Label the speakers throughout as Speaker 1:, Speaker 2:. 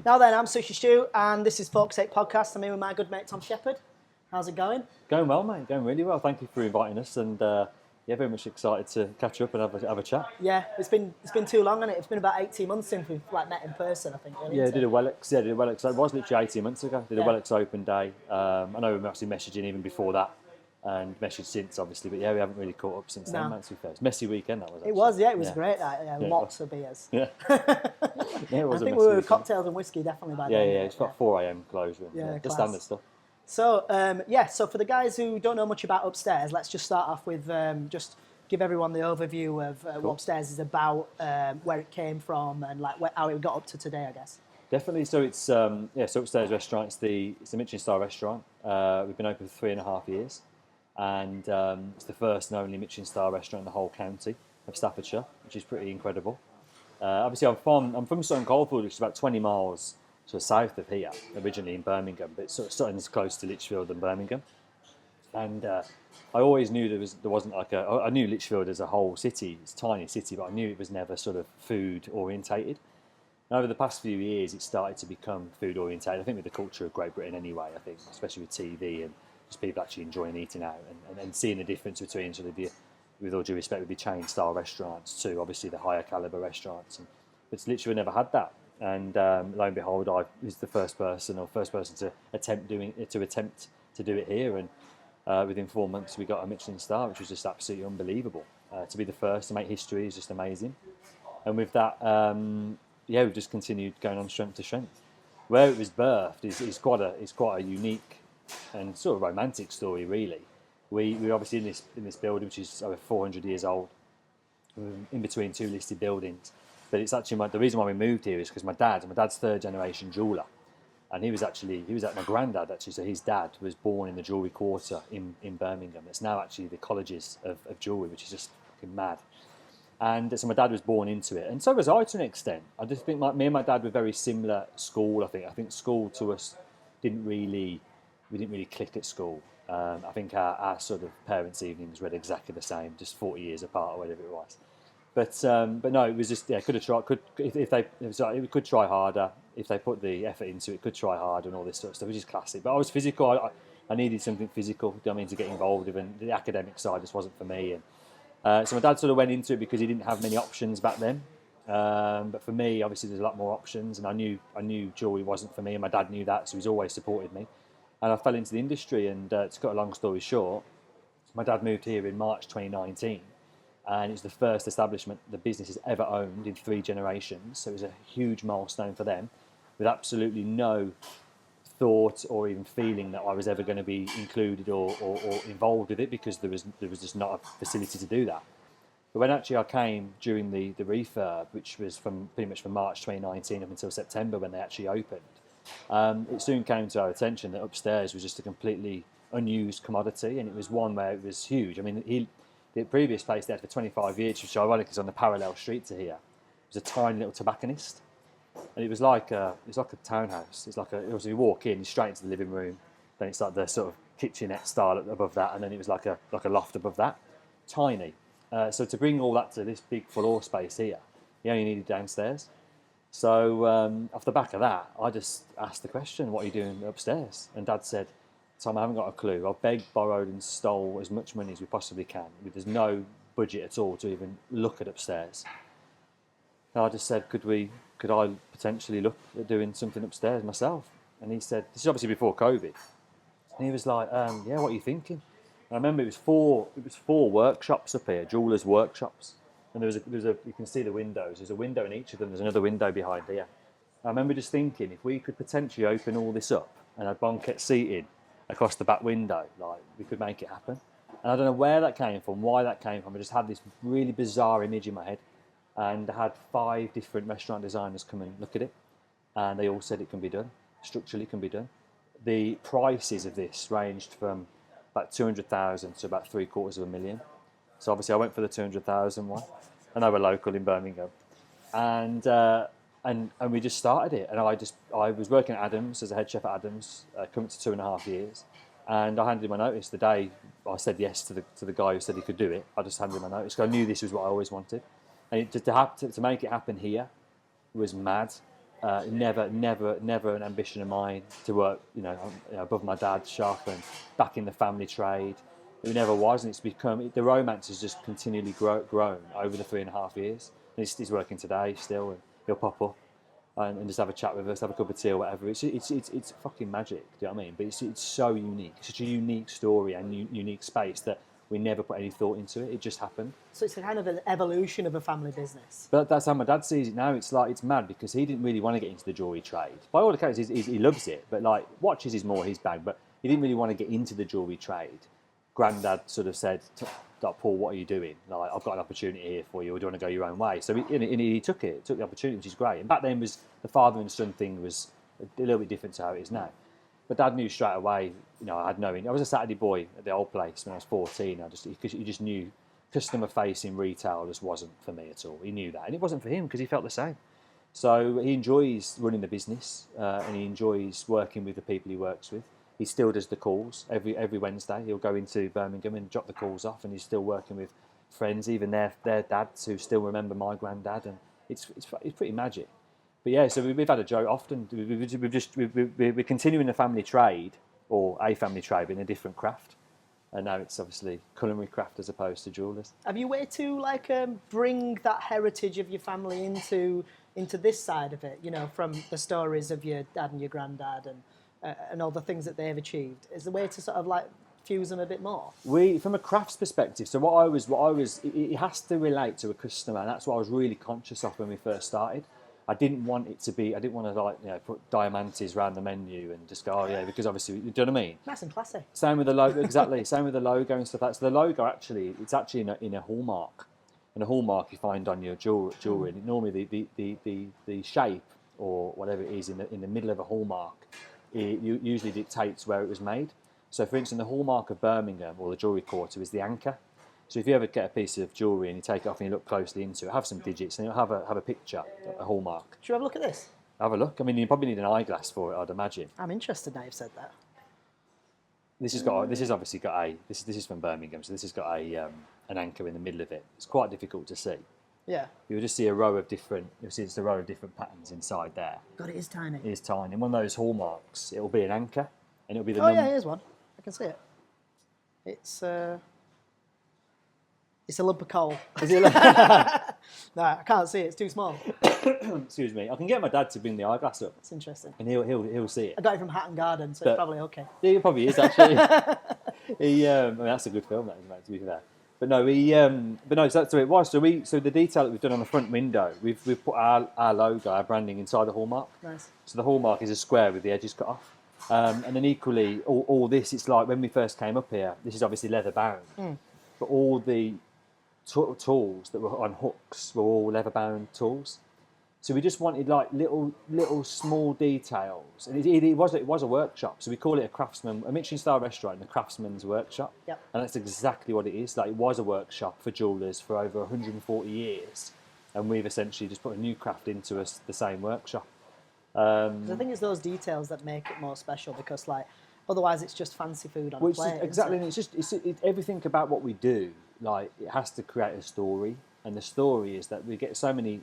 Speaker 1: Now then, I'm Sushi Stew, and this is Folk's Sake Podcast. I'm here with my good mate Tom Shepherd. How's it going?
Speaker 2: Going well, mate. Going really well. Thank you for inviting us, and very much excited to catch up and have a chat.
Speaker 1: Yeah, it's been too long, hasn't it? It's been about 18 months since we've met in person, I think. Really,
Speaker 2: Yeah, did a Wellex. Yeah, did a Wellex. It was literally 18 months ago. Did a Wellex Open day. I know we were actually messaging even before that, and messaged since, obviously. But yeah, we haven't really caught up since then, mate. To be fair, it's a messy weekend that was. Actually.
Speaker 1: It was, yeah. It was great. Lots of beers.
Speaker 2: Yeah. It was.
Speaker 1: I think we were cocktails and whiskey definitely by then.
Speaker 2: Yeah. It's got 4 a.m. closure.
Speaker 1: Yeah,
Speaker 2: the standard stuff.
Speaker 1: So so for the guys who don't know much about Upstairs, let's just start off with just give everyone the overview of what Upstairs is about, where it came from, and how it got up to today, I guess.
Speaker 2: Definitely. So it's so Upstairs Restaurant. It's a Michelin star restaurant. We've been open for 3.5 years, and it's the first and only Michelin star restaurant in the whole county of Staffordshire, which is pretty incredible. Obviously, I'm from Sutton Coldfield, which is about 20 miles south of here, originally in Birmingham, but Sutton's close to Lichfield and Birmingham. And I always knew there wasn't I knew Lichfield as a whole city, it's a tiny city, but I knew it was never sort of food orientated. And over the past few years, it started to become food orientated. I think with the culture of Great Britain anyway, I think, especially with TV and just people actually enjoying eating out and seeing the difference between sort of with all due respect, with the chain style restaurants to obviously the higher caliber restaurants. But Lichfield never had that. And lo and behold, I was the first person to attempt to do it here. And within 4 months, we got a Michelin star, which was just absolutely unbelievable. To be the first to make history is just amazing. And with that, we've just continued going on strength to strength. Where it was birthed is quite a unique and sort of romantic story, really. We obviously in this building, which is over 400 years old, in between 2 listed buildings. But it's actually the reason why we moved here is because my dad's third generation jeweller, and he was at my granddad actually. So his dad was born in the jewellery quarter in Birmingham. It's now actually the colleges of jewellery, which is just fucking mad. And so my dad was born into it, and so was I to an extent. I just think me and my dad were very similar at school. I think school to us we didn't really click at school. I think our sort of parents' evenings read exactly the same, just 40 years apart or whatever it was. But no, it was just could have tried. It could try harder if they put the effort into it. Could try harder and all this sort of stuff, which is classic. But I was physical. I needed something physical. To get involved with, and the academic side just wasn't for me. And so my dad sort of went into it because he didn't have many options back then. But for me, obviously, there's a lot more options, and I knew jewellery wasn't for me, and my dad knew that, so he's always supported me. And I fell into the industry, and to cut a long story short, my dad moved here in March 2019. And it's the first establishment the business has ever owned in 3 generations. So it was a huge milestone for them, with absolutely no thought or even feeling that I was ever going to be included or involved with it, because there was just not a facility to do that. But when actually I came during the refurb, which was pretty much from March 2019 up until September when they actually opened, it soon came to our attention that Upstairs was just a completely unused commodity, and it was one where it was huge. I mean, the previous place there for 25 years, which ironically is on the parallel street to here, was a tiny little tobacconist, and it was like a townhouse. You walk in, straight into the living room, then it's like the sort of kitchenette style above that, and then it was like a loft above that, tiny. So to bring all that to this big floor space here, you only needed downstairs. So off the back of that, I just asked the question, "What are you doing upstairs?" And Dad said, "Tom, I haven't got a clue. I've begged, borrowed and stole as much money as we possibly can. There's no budget at all to even look at Upstairs." And I just said, could I potentially look at doing something upstairs myself? And he said, this is obviously before COVID. And he was like, yeah, what are you thinking? And I remember it was four workshops up here, jewellers' workshops. And there was a you can see the windows. There's a window in each of them. There's another window behind here. I remember just thinking, if we could potentially open all this up and have banquette seating across the back window, we could make it happen. And I don't know where that came from, why that came from. I just had this really bizarre image in my head, and I had 5 different restaurant designers come and look at it, and they all said it can be done. Structurally, it can be done. The prices of this ranged from about 200,000 to about $750,000. So obviously, I went for the 200,000 one, and they were local in Birmingham, and we just started it. And I was working at Adams as a head chef at Adams, coming to 2.5 years. And I handed him my notice the day I said yes to the guy who said he could do it. I just handed him my notice because I knew this was what I always wanted. And to make it happen here was mad. Never an ambition of mine to work, above my dad, shop and back in the family trade. It never was, and it's become the romance has just continually grown over the 3.5 years. And he's working today still, and he'll pop up and just have a chat with us, have a cup of tea or whatever. It's fucking magic. Do you know what I mean? But it's so unique. It's such a unique story and unique space that we never put any thought into it. It just happened.
Speaker 1: So it's a kind of an evolution of a family business.
Speaker 2: But that's how my dad sees it now. It's mad because he didn't really want to get into the jewellery trade. By all accounts, he loves it, but like watches is more his bag. But he didn't really want to get into the jewellery trade. Granddad sort of said, Paul, what are you doing? Like, I've got an opportunity here for you. Or do you want to go your own way? So he took the opportunity, which is great. And back then, the father and son thing was a little bit different to how it is now. But Dad knew straight away. I was a Saturday boy at the old place when I was 14. He just knew customer-facing retail just wasn't for me at all. He knew that, and it wasn't for him because he felt the same. So he enjoys running the business, and he enjoys working with the people he works with. He still does the calls every Wednesday. He'll go into Birmingham and drop the calls off, and he's still working with friends, even their dads who still remember my granddad, and it's pretty magic. But yeah, so we've had a joke often. We're continuing the family trade, or a family trade, but in a different craft. And now it's obviously culinary craft as opposed to jewellers.
Speaker 1: Have you a way to bring that heritage of your family into this side of it? From the stories of your dad and your granddad and all the things that they've achieved. Is there a way to sort of like fuse them a bit more?
Speaker 2: From a crafts perspective, so it has to relate to a customer, and that's what I was really conscious of when we first started. I didn't want to put diamantes around the menu and just go, because obviously, do you know what I mean?
Speaker 1: Nice and classy.
Speaker 2: Same with the logo, exactly. Same with the logo and stuff like that. So the logo it's actually in a hallmark. And a hallmark you find on your jewellery. And normally the shape or whatever it is in the middle of a hallmark, it usually dictates where it was made. So for instance, the hallmark of Birmingham or the Jewellery Quarter is the anchor. So if you ever get a piece of jewellery and you take it off and you look closely into it, have some digits and you'll have a picture, a hallmark.
Speaker 1: Should we have a look at this?
Speaker 2: Have a look. I mean, you probably need an eyeglass for it, I'd imagine.
Speaker 1: I'm interested now you've said that.
Speaker 2: This is from Birmingham, so this has got an anchor in the middle of it. It's quite difficult to see.
Speaker 1: Yeah.
Speaker 2: You'll just see a row of different patterns inside there.
Speaker 1: God, it is tiny.
Speaker 2: It is tiny. And one of those hallmarks, it'll be an anchor, and it'll be the.
Speaker 1: Oh yeah, here's one. I can see it. It's a lump of coal.
Speaker 2: Is it?
Speaker 1: No, I can't see it. It's too small.
Speaker 2: Excuse me. I can get my dad to bring the eyeglass up.
Speaker 1: It's interesting.
Speaker 2: And he'll see it.
Speaker 1: I got it from Hatton Garden, so it's probably okay.
Speaker 2: Yeah, it probably is actually. That's a good film, that is, mate, to be fair. But no, so it was. So the detail that we've done on the front window, we've put our logo, our branding inside the hallmark.
Speaker 1: Nice.
Speaker 2: So the hallmark is a square with the edges cut off. And then equally, all this, it's like when we first came up here, this is obviously leather bound, but all the tools that were on hooks were all leather bound tools. So we just wanted like little small details, and it was a workshop. So we call it a Michelin star restaurant, the craftsman's workshop.
Speaker 1: Yep.
Speaker 2: And that's exactly what it is. Like, it was a workshop for jewellers for over 140 years, and we've essentially just put a new craft into the same workshop.
Speaker 1: I think it's those details that make it more special, because like otherwise it's just fancy food on a plate.
Speaker 2: Exactly, and it's everything about what we do. Like, it has to create a story, and the story is that we get so many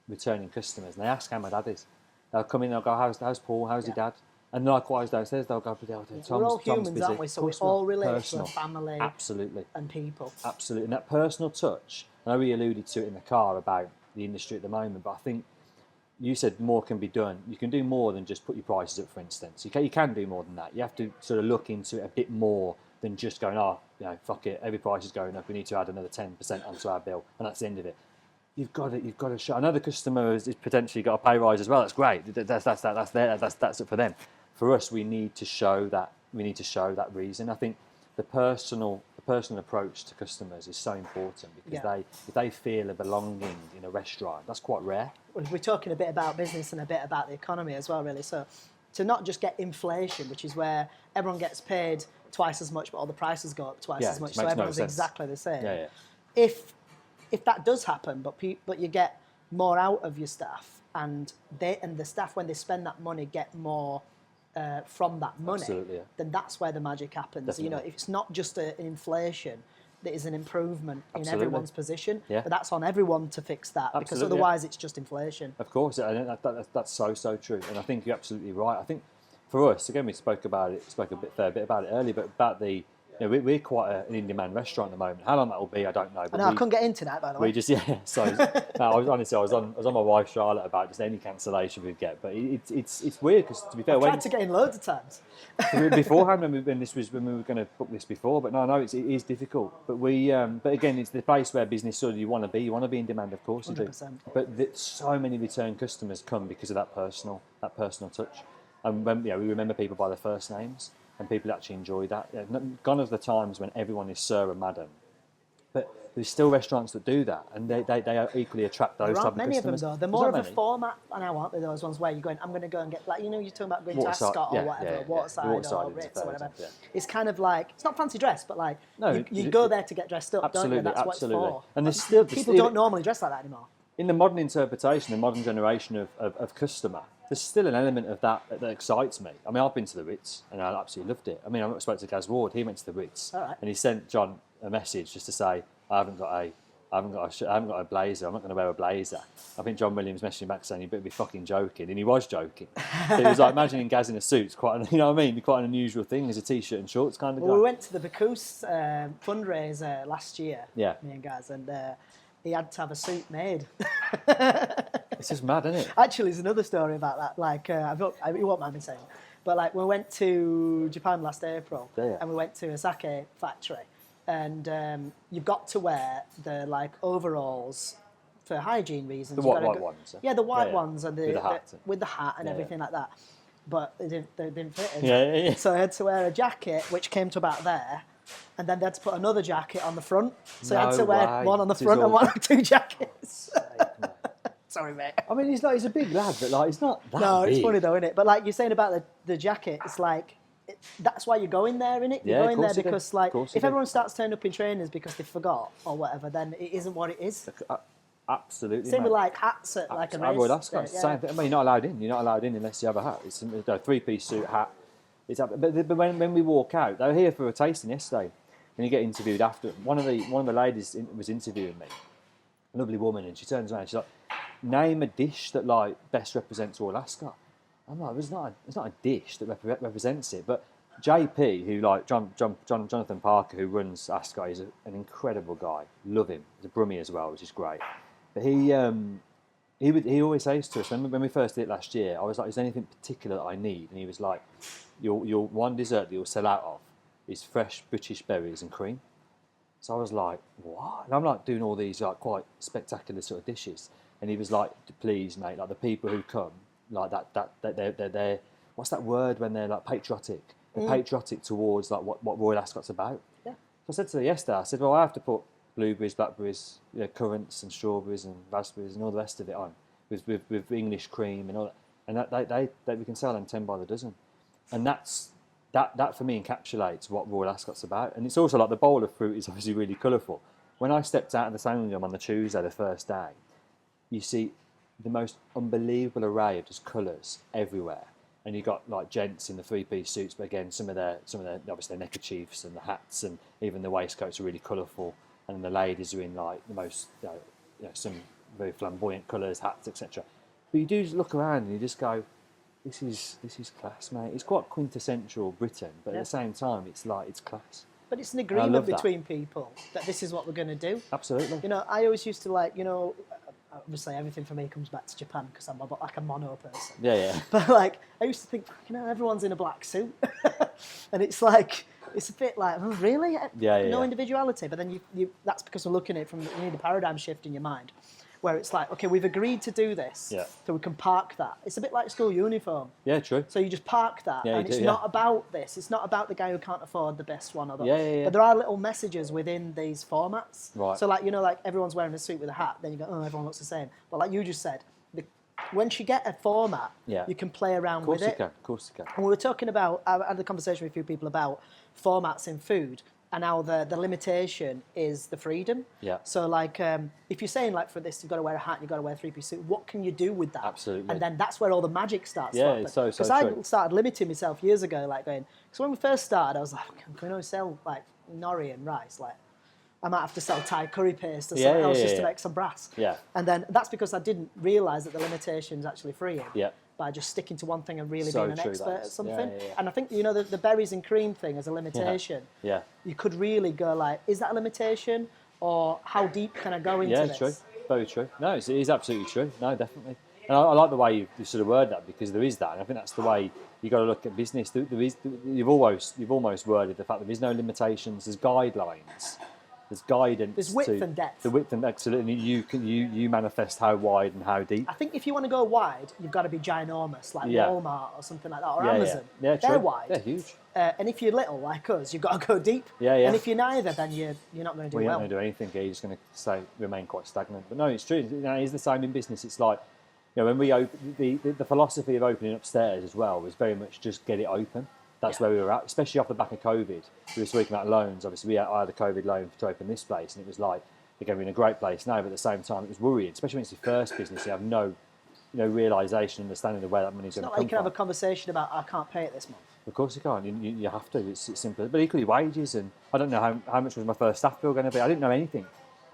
Speaker 2: returning customers, and they ask how my dad is. They'll come in, they'll go, how's Paul, how's your dad? And likewise downstairs, they'll go, Tom's
Speaker 1: we're all humans,
Speaker 2: busy.
Speaker 1: aren't we? So we all relate to a family.
Speaker 2: Absolutely.
Speaker 1: And people.
Speaker 2: Absolutely. And that personal touch, I know we alluded to it in the car about the industry at the moment, but I think you said more can be done. You can do more than just put your prices up, for instance. You can do more than that. You have to sort of look into it a bit more than just going, fuck it, every price is going up, we need to add another 10% onto our bill, and that's the end of it. You've got to show. I know the customer has potentially got a pay rise as well. That's great. That's up for them. For us, we need to show that. We need to show that reason. I think the personal approach to customers is so important, because if they feel a belonging in a restaurant, that's quite rare.
Speaker 1: We're talking a bit about business and a bit about the economy as well, really. So to not just get inflation, which is where everyone gets paid twice as much, but all the prices go up twice as much, so everyone's exactly the same.
Speaker 2: Yeah.
Speaker 1: If that does happen, but you get more out of your staff, and the staff, when they spend that money, get more from that money,
Speaker 2: Absolutely, yeah.
Speaker 1: then that's where the magic happens.
Speaker 2: Definitely.
Speaker 1: If it's not just an inflation, that is an improvement in
Speaker 2: Absolutely.
Speaker 1: everyone's position.
Speaker 2: Yeah.
Speaker 1: But that's on everyone to fix that, because
Speaker 2: Absolutely,
Speaker 1: otherwise it's just inflation.
Speaker 2: Of course, and that's so true. And I think you're absolutely right. I think for us, again, we spoke a fair bit about it earlier, but about the, we're quite an in-demand restaurant at the moment. How long that will be, I don't know.
Speaker 1: I
Speaker 2: But
Speaker 1: know, I couldn't get into that, by the way.
Speaker 2: we just, So no, I was on my wife Charlotte about just any cancellation we'd get, but it's weird because, to be fair,
Speaker 1: I tried to get in loads of times.
Speaker 2: beforehand when we were going to book this before, but no, it is difficult. But but again, it's the place where business sort of you want to be. You want to be in demand, of course, you do.
Speaker 1: 100%.
Speaker 2: But so many return customers come because of that personal touch, and when we remember people by their first names, and people actually enjoy that. Gone are the times when everyone is sir and madam, but there's still restaurants that do that, and they equally attract those
Speaker 1: There
Speaker 2: type
Speaker 1: aren't
Speaker 2: of
Speaker 1: many of them
Speaker 2: customers.
Speaker 1: though. They're
Speaker 2: There's
Speaker 1: more
Speaker 2: not
Speaker 1: of a
Speaker 2: many.
Speaker 1: format now, aren't they? Those ones where you're going, I'm going to go and get, like, you're talking about going to
Speaker 2: Waterside,
Speaker 1: Ascot or
Speaker 2: yeah,
Speaker 1: whatever,
Speaker 2: yeah.
Speaker 1: Waterside
Speaker 2: Waterside
Speaker 1: or
Speaker 2: is
Speaker 1: Ritz
Speaker 2: a
Speaker 1: or
Speaker 2: fair
Speaker 1: whatever.
Speaker 2: example, yeah.
Speaker 1: It's kind of like, it's not fancy dress, but like
Speaker 2: No,
Speaker 1: you go there to get dressed up, don't you? That's
Speaker 2: absolutely.
Speaker 1: what it's for.
Speaker 2: And there's still
Speaker 1: People don't normally dress like that anymore.
Speaker 2: in the modern interpretation, the modern generation of customer, there's still an element of that excites me. I mean, I've been to the Ritz and I absolutely loved it. I mean, I spoke to Gaz Ward. He went to the Ritz,
Speaker 1: All right.
Speaker 2: and he sent John a message just to say, I haven't got a blazer. I'm not going to wear a blazer. I think John Williams messaged him back saying, you better be fucking joking. And he was joking. So he was like, imagining Gaz in a suit's quite, you know what I mean? Quite an unusual thing as a t-shirt and shorts kind of
Speaker 1: Well,
Speaker 2: guy.
Speaker 1: we went to the Bacchus fundraiser last year,
Speaker 2: Yeah.
Speaker 1: me and Gaz, and he had to have a suit made.
Speaker 2: It's just mad, isn't it?
Speaker 1: Actually, there's another story about that. Like, you won't mind me saying, but like, we went to Japan last April,
Speaker 2: Yeah.
Speaker 1: and we went to a sake factory, and you've got to wear the like overalls for hygiene reasons.
Speaker 2: The
Speaker 1: You've gotta
Speaker 2: white ones.
Speaker 1: Yeah, the white
Speaker 2: Yeah.
Speaker 1: ones and
Speaker 2: With the hat.
Speaker 1: with the hat and
Speaker 2: Yeah,
Speaker 1: everything like that. But they didn't fit him.
Speaker 2: Yeah.
Speaker 1: So I had to wear a jacket which came to about there, and then they had to put another jacket on the front. So I had
Speaker 2: No
Speaker 1: to wear
Speaker 2: way.
Speaker 1: one on the
Speaker 2: This is
Speaker 1: front and
Speaker 2: all-
Speaker 1: one or two jackets. Sorry, mate.
Speaker 2: I mean, he's a big lad, but like, he's not that
Speaker 1: No,
Speaker 2: big.
Speaker 1: it's funny though, isn't it? But like you're saying about the jacket, it's like that's why you're going there, innit? You're
Speaker 2: Yeah, of
Speaker 1: going there
Speaker 2: course you do.
Speaker 1: because like
Speaker 2: Of course you
Speaker 1: if
Speaker 2: do.
Speaker 1: everyone starts turning up in trainers because they forgot or whatever, then it isn't what it is.
Speaker 2: Absolutely.
Speaker 1: Same with
Speaker 2: mate.
Speaker 1: like hats at like a race.
Speaker 2: Royal Ascot, it's the
Speaker 1: yeah.
Speaker 2: same thing. I mean, you're not allowed in. You're not allowed in unless you have a hat. It's a three-piece suit, hat. But when we walk out, they were here for a tasting yesterday, and you get interviewed after. One of the ladies was interviewing me, a lovely woman, and she turns around, she's like, "Name a dish that like best represents Royal Ascot." I'm like, "There's not a dish that represents it." But JP, who like Jonathan Parker, who runs Ascot, is an incredible guy. Love him. He's a Brummie as well, which is great. But he always says to us when we first did it last year, I was like, "Is there anything particular that I need?" And he was like, "Your one dessert that you'll sell out of is fresh British berries and cream." So I was like, "What?" And I'm like doing all these like quite spectacular sort of dishes, and he was like, "Please, mate, like the people who come like that they're what's that word when they're like patriotic? They're patriotic towards like what Royal Ascot's about."
Speaker 1: Yeah.
Speaker 2: So I said to her yesterday, I said, "Well, I have to put blueberries, blackberries, currants and strawberries and raspberries and all the rest of it on with English cream and all that, and that we can sell them 10 by the dozen." And that for me encapsulates what Royal Ascot's about. And it's also like the bowl of fruit is obviously really colourful. When I stepped out of the sailing room on the Tuesday, the first day, you see the most unbelievable array of just colours everywhere. And you got like gents in the three-piece suits, but again, some of their obviously their neckerchiefs and the hats and even the waistcoats are really colourful. And the ladies are in like the most, some very flamboyant colours, hats, etc. But you do just look around and you just go, this is class, mate. It's quite quintessential Britain, but at the same time, it's like it's class.
Speaker 1: But it's an
Speaker 2: love
Speaker 1: agreement
Speaker 2: that.
Speaker 1: between people that this is what we're going to do.
Speaker 2: Absolutely.
Speaker 1: You know, I always used to like, obviously everything for me comes back to Japan because I'm like a mono person.
Speaker 2: Yeah.
Speaker 1: But like, I used to think, everyone's in a black suit, and it's like, it's a bit like, oh, really?
Speaker 2: Yeah.
Speaker 1: No individuality. But then you that's because we're looking at it from you need a paradigm shift in your mind, where it's like, okay, we've agreed to do this,
Speaker 2: Yeah.
Speaker 1: so we can park that. It's a bit like school uniform.
Speaker 2: Yeah, true.
Speaker 1: So you just park that,
Speaker 2: Yeah,
Speaker 1: and
Speaker 2: you
Speaker 1: it's
Speaker 2: do,
Speaker 1: not
Speaker 2: yeah.
Speaker 1: about this. It's not about the guy who can't afford the best one. Or the,
Speaker 2: Yeah.
Speaker 1: But there are little messages within these formats.
Speaker 2: Right.
Speaker 1: So like, like everyone's wearing a suit with a hat, then you go, oh, everyone looks the same. But like you just said, once you get a format,
Speaker 2: Yeah.
Speaker 1: you can play around with it.
Speaker 2: Of course you can.
Speaker 1: And we were talking about, I had a conversation with a few people about formats in food and how the limitation is the freedom.
Speaker 2: Yeah.
Speaker 1: So like, if you're saying like for this, you've got to wear a hat, you've got to wear a three-piece suit, what can you do with that?
Speaker 2: Absolutely.
Speaker 1: And then that's where all the magic starts.
Speaker 2: Yeah,
Speaker 1: to happen.
Speaker 2: it's so
Speaker 1: Because
Speaker 2: true.
Speaker 1: I started limiting myself years ago, like going, because when we first started, I was like, can we only sell like nori and rice? Like, I might have to sell Thai curry paste or
Speaker 2: Yeah,
Speaker 1: something
Speaker 2: yeah,
Speaker 1: else
Speaker 2: yeah,
Speaker 1: just to
Speaker 2: yeah.
Speaker 1: make some brass.
Speaker 2: Yeah.
Speaker 1: And then that's because I didn't realise that the limitation's actually freeing.
Speaker 2: Yeah.
Speaker 1: By just sticking to one thing and really
Speaker 2: So
Speaker 1: being an
Speaker 2: true,
Speaker 1: expert
Speaker 2: that
Speaker 1: at
Speaker 2: is.
Speaker 1: something.
Speaker 2: Yeah, yeah, yeah.
Speaker 1: And I think, you know, the berries and cream thing as a limitation,
Speaker 2: Yeah.
Speaker 1: you could really go like, is that a limitation? Or how deep can I go into
Speaker 2: Yeah,
Speaker 1: this?
Speaker 2: true. Very true. No, it is absolutely true. No, definitely. And I like the way you sort of word that, because there is that, and I think that's the way you got to look at business. You've almost worded the fact that there's no limitations. There's guidelines. There's guidance.
Speaker 1: There's width
Speaker 2: to
Speaker 1: and depth.
Speaker 2: The width and absolutely, you manifest how wide and how deep.
Speaker 1: I think if you want to go wide, you've got to be ginormous, like
Speaker 2: Yeah.
Speaker 1: Walmart or something like that, or
Speaker 2: Yeah,
Speaker 1: Amazon.
Speaker 2: yeah,
Speaker 1: They're
Speaker 2: true.
Speaker 1: wide.
Speaker 2: They're huge.
Speaker 1: And if you're little like us, you've got to go deep.
Speaker 2: Yeah, yeah.
Speaker 1: And if you're neither, then you're not going to do
Speaker 2: Well, you're not
Speaker 1: well.
Speaker 2: going to do anything here. You're just going to remain quite stagnant. But no, it's true. You know, it's the same in business. It's like, you know, when we open the philosophy of opening upstairs as well was very much just get it open. That's where we were at, especially off the back of COVID. We were speaking about loans. Obviously, I had a COVID loan to open this place, and it was like, again, we're in a great place now, but at the same time, it was worrying, especially when it's your first business. You have no realisation, understanding of where that money's going to
Speaker 1: Not
Speaker 2: come
Speaker 1: like you can
Speaker 2: from.
Speaker 1: have a conversation about, I can't pay it this month.
Speaker 2: Of course you can't. You have to. It's simple. But equally wages, and I don't know how much was my first staff bill going to be. I didn't know anything.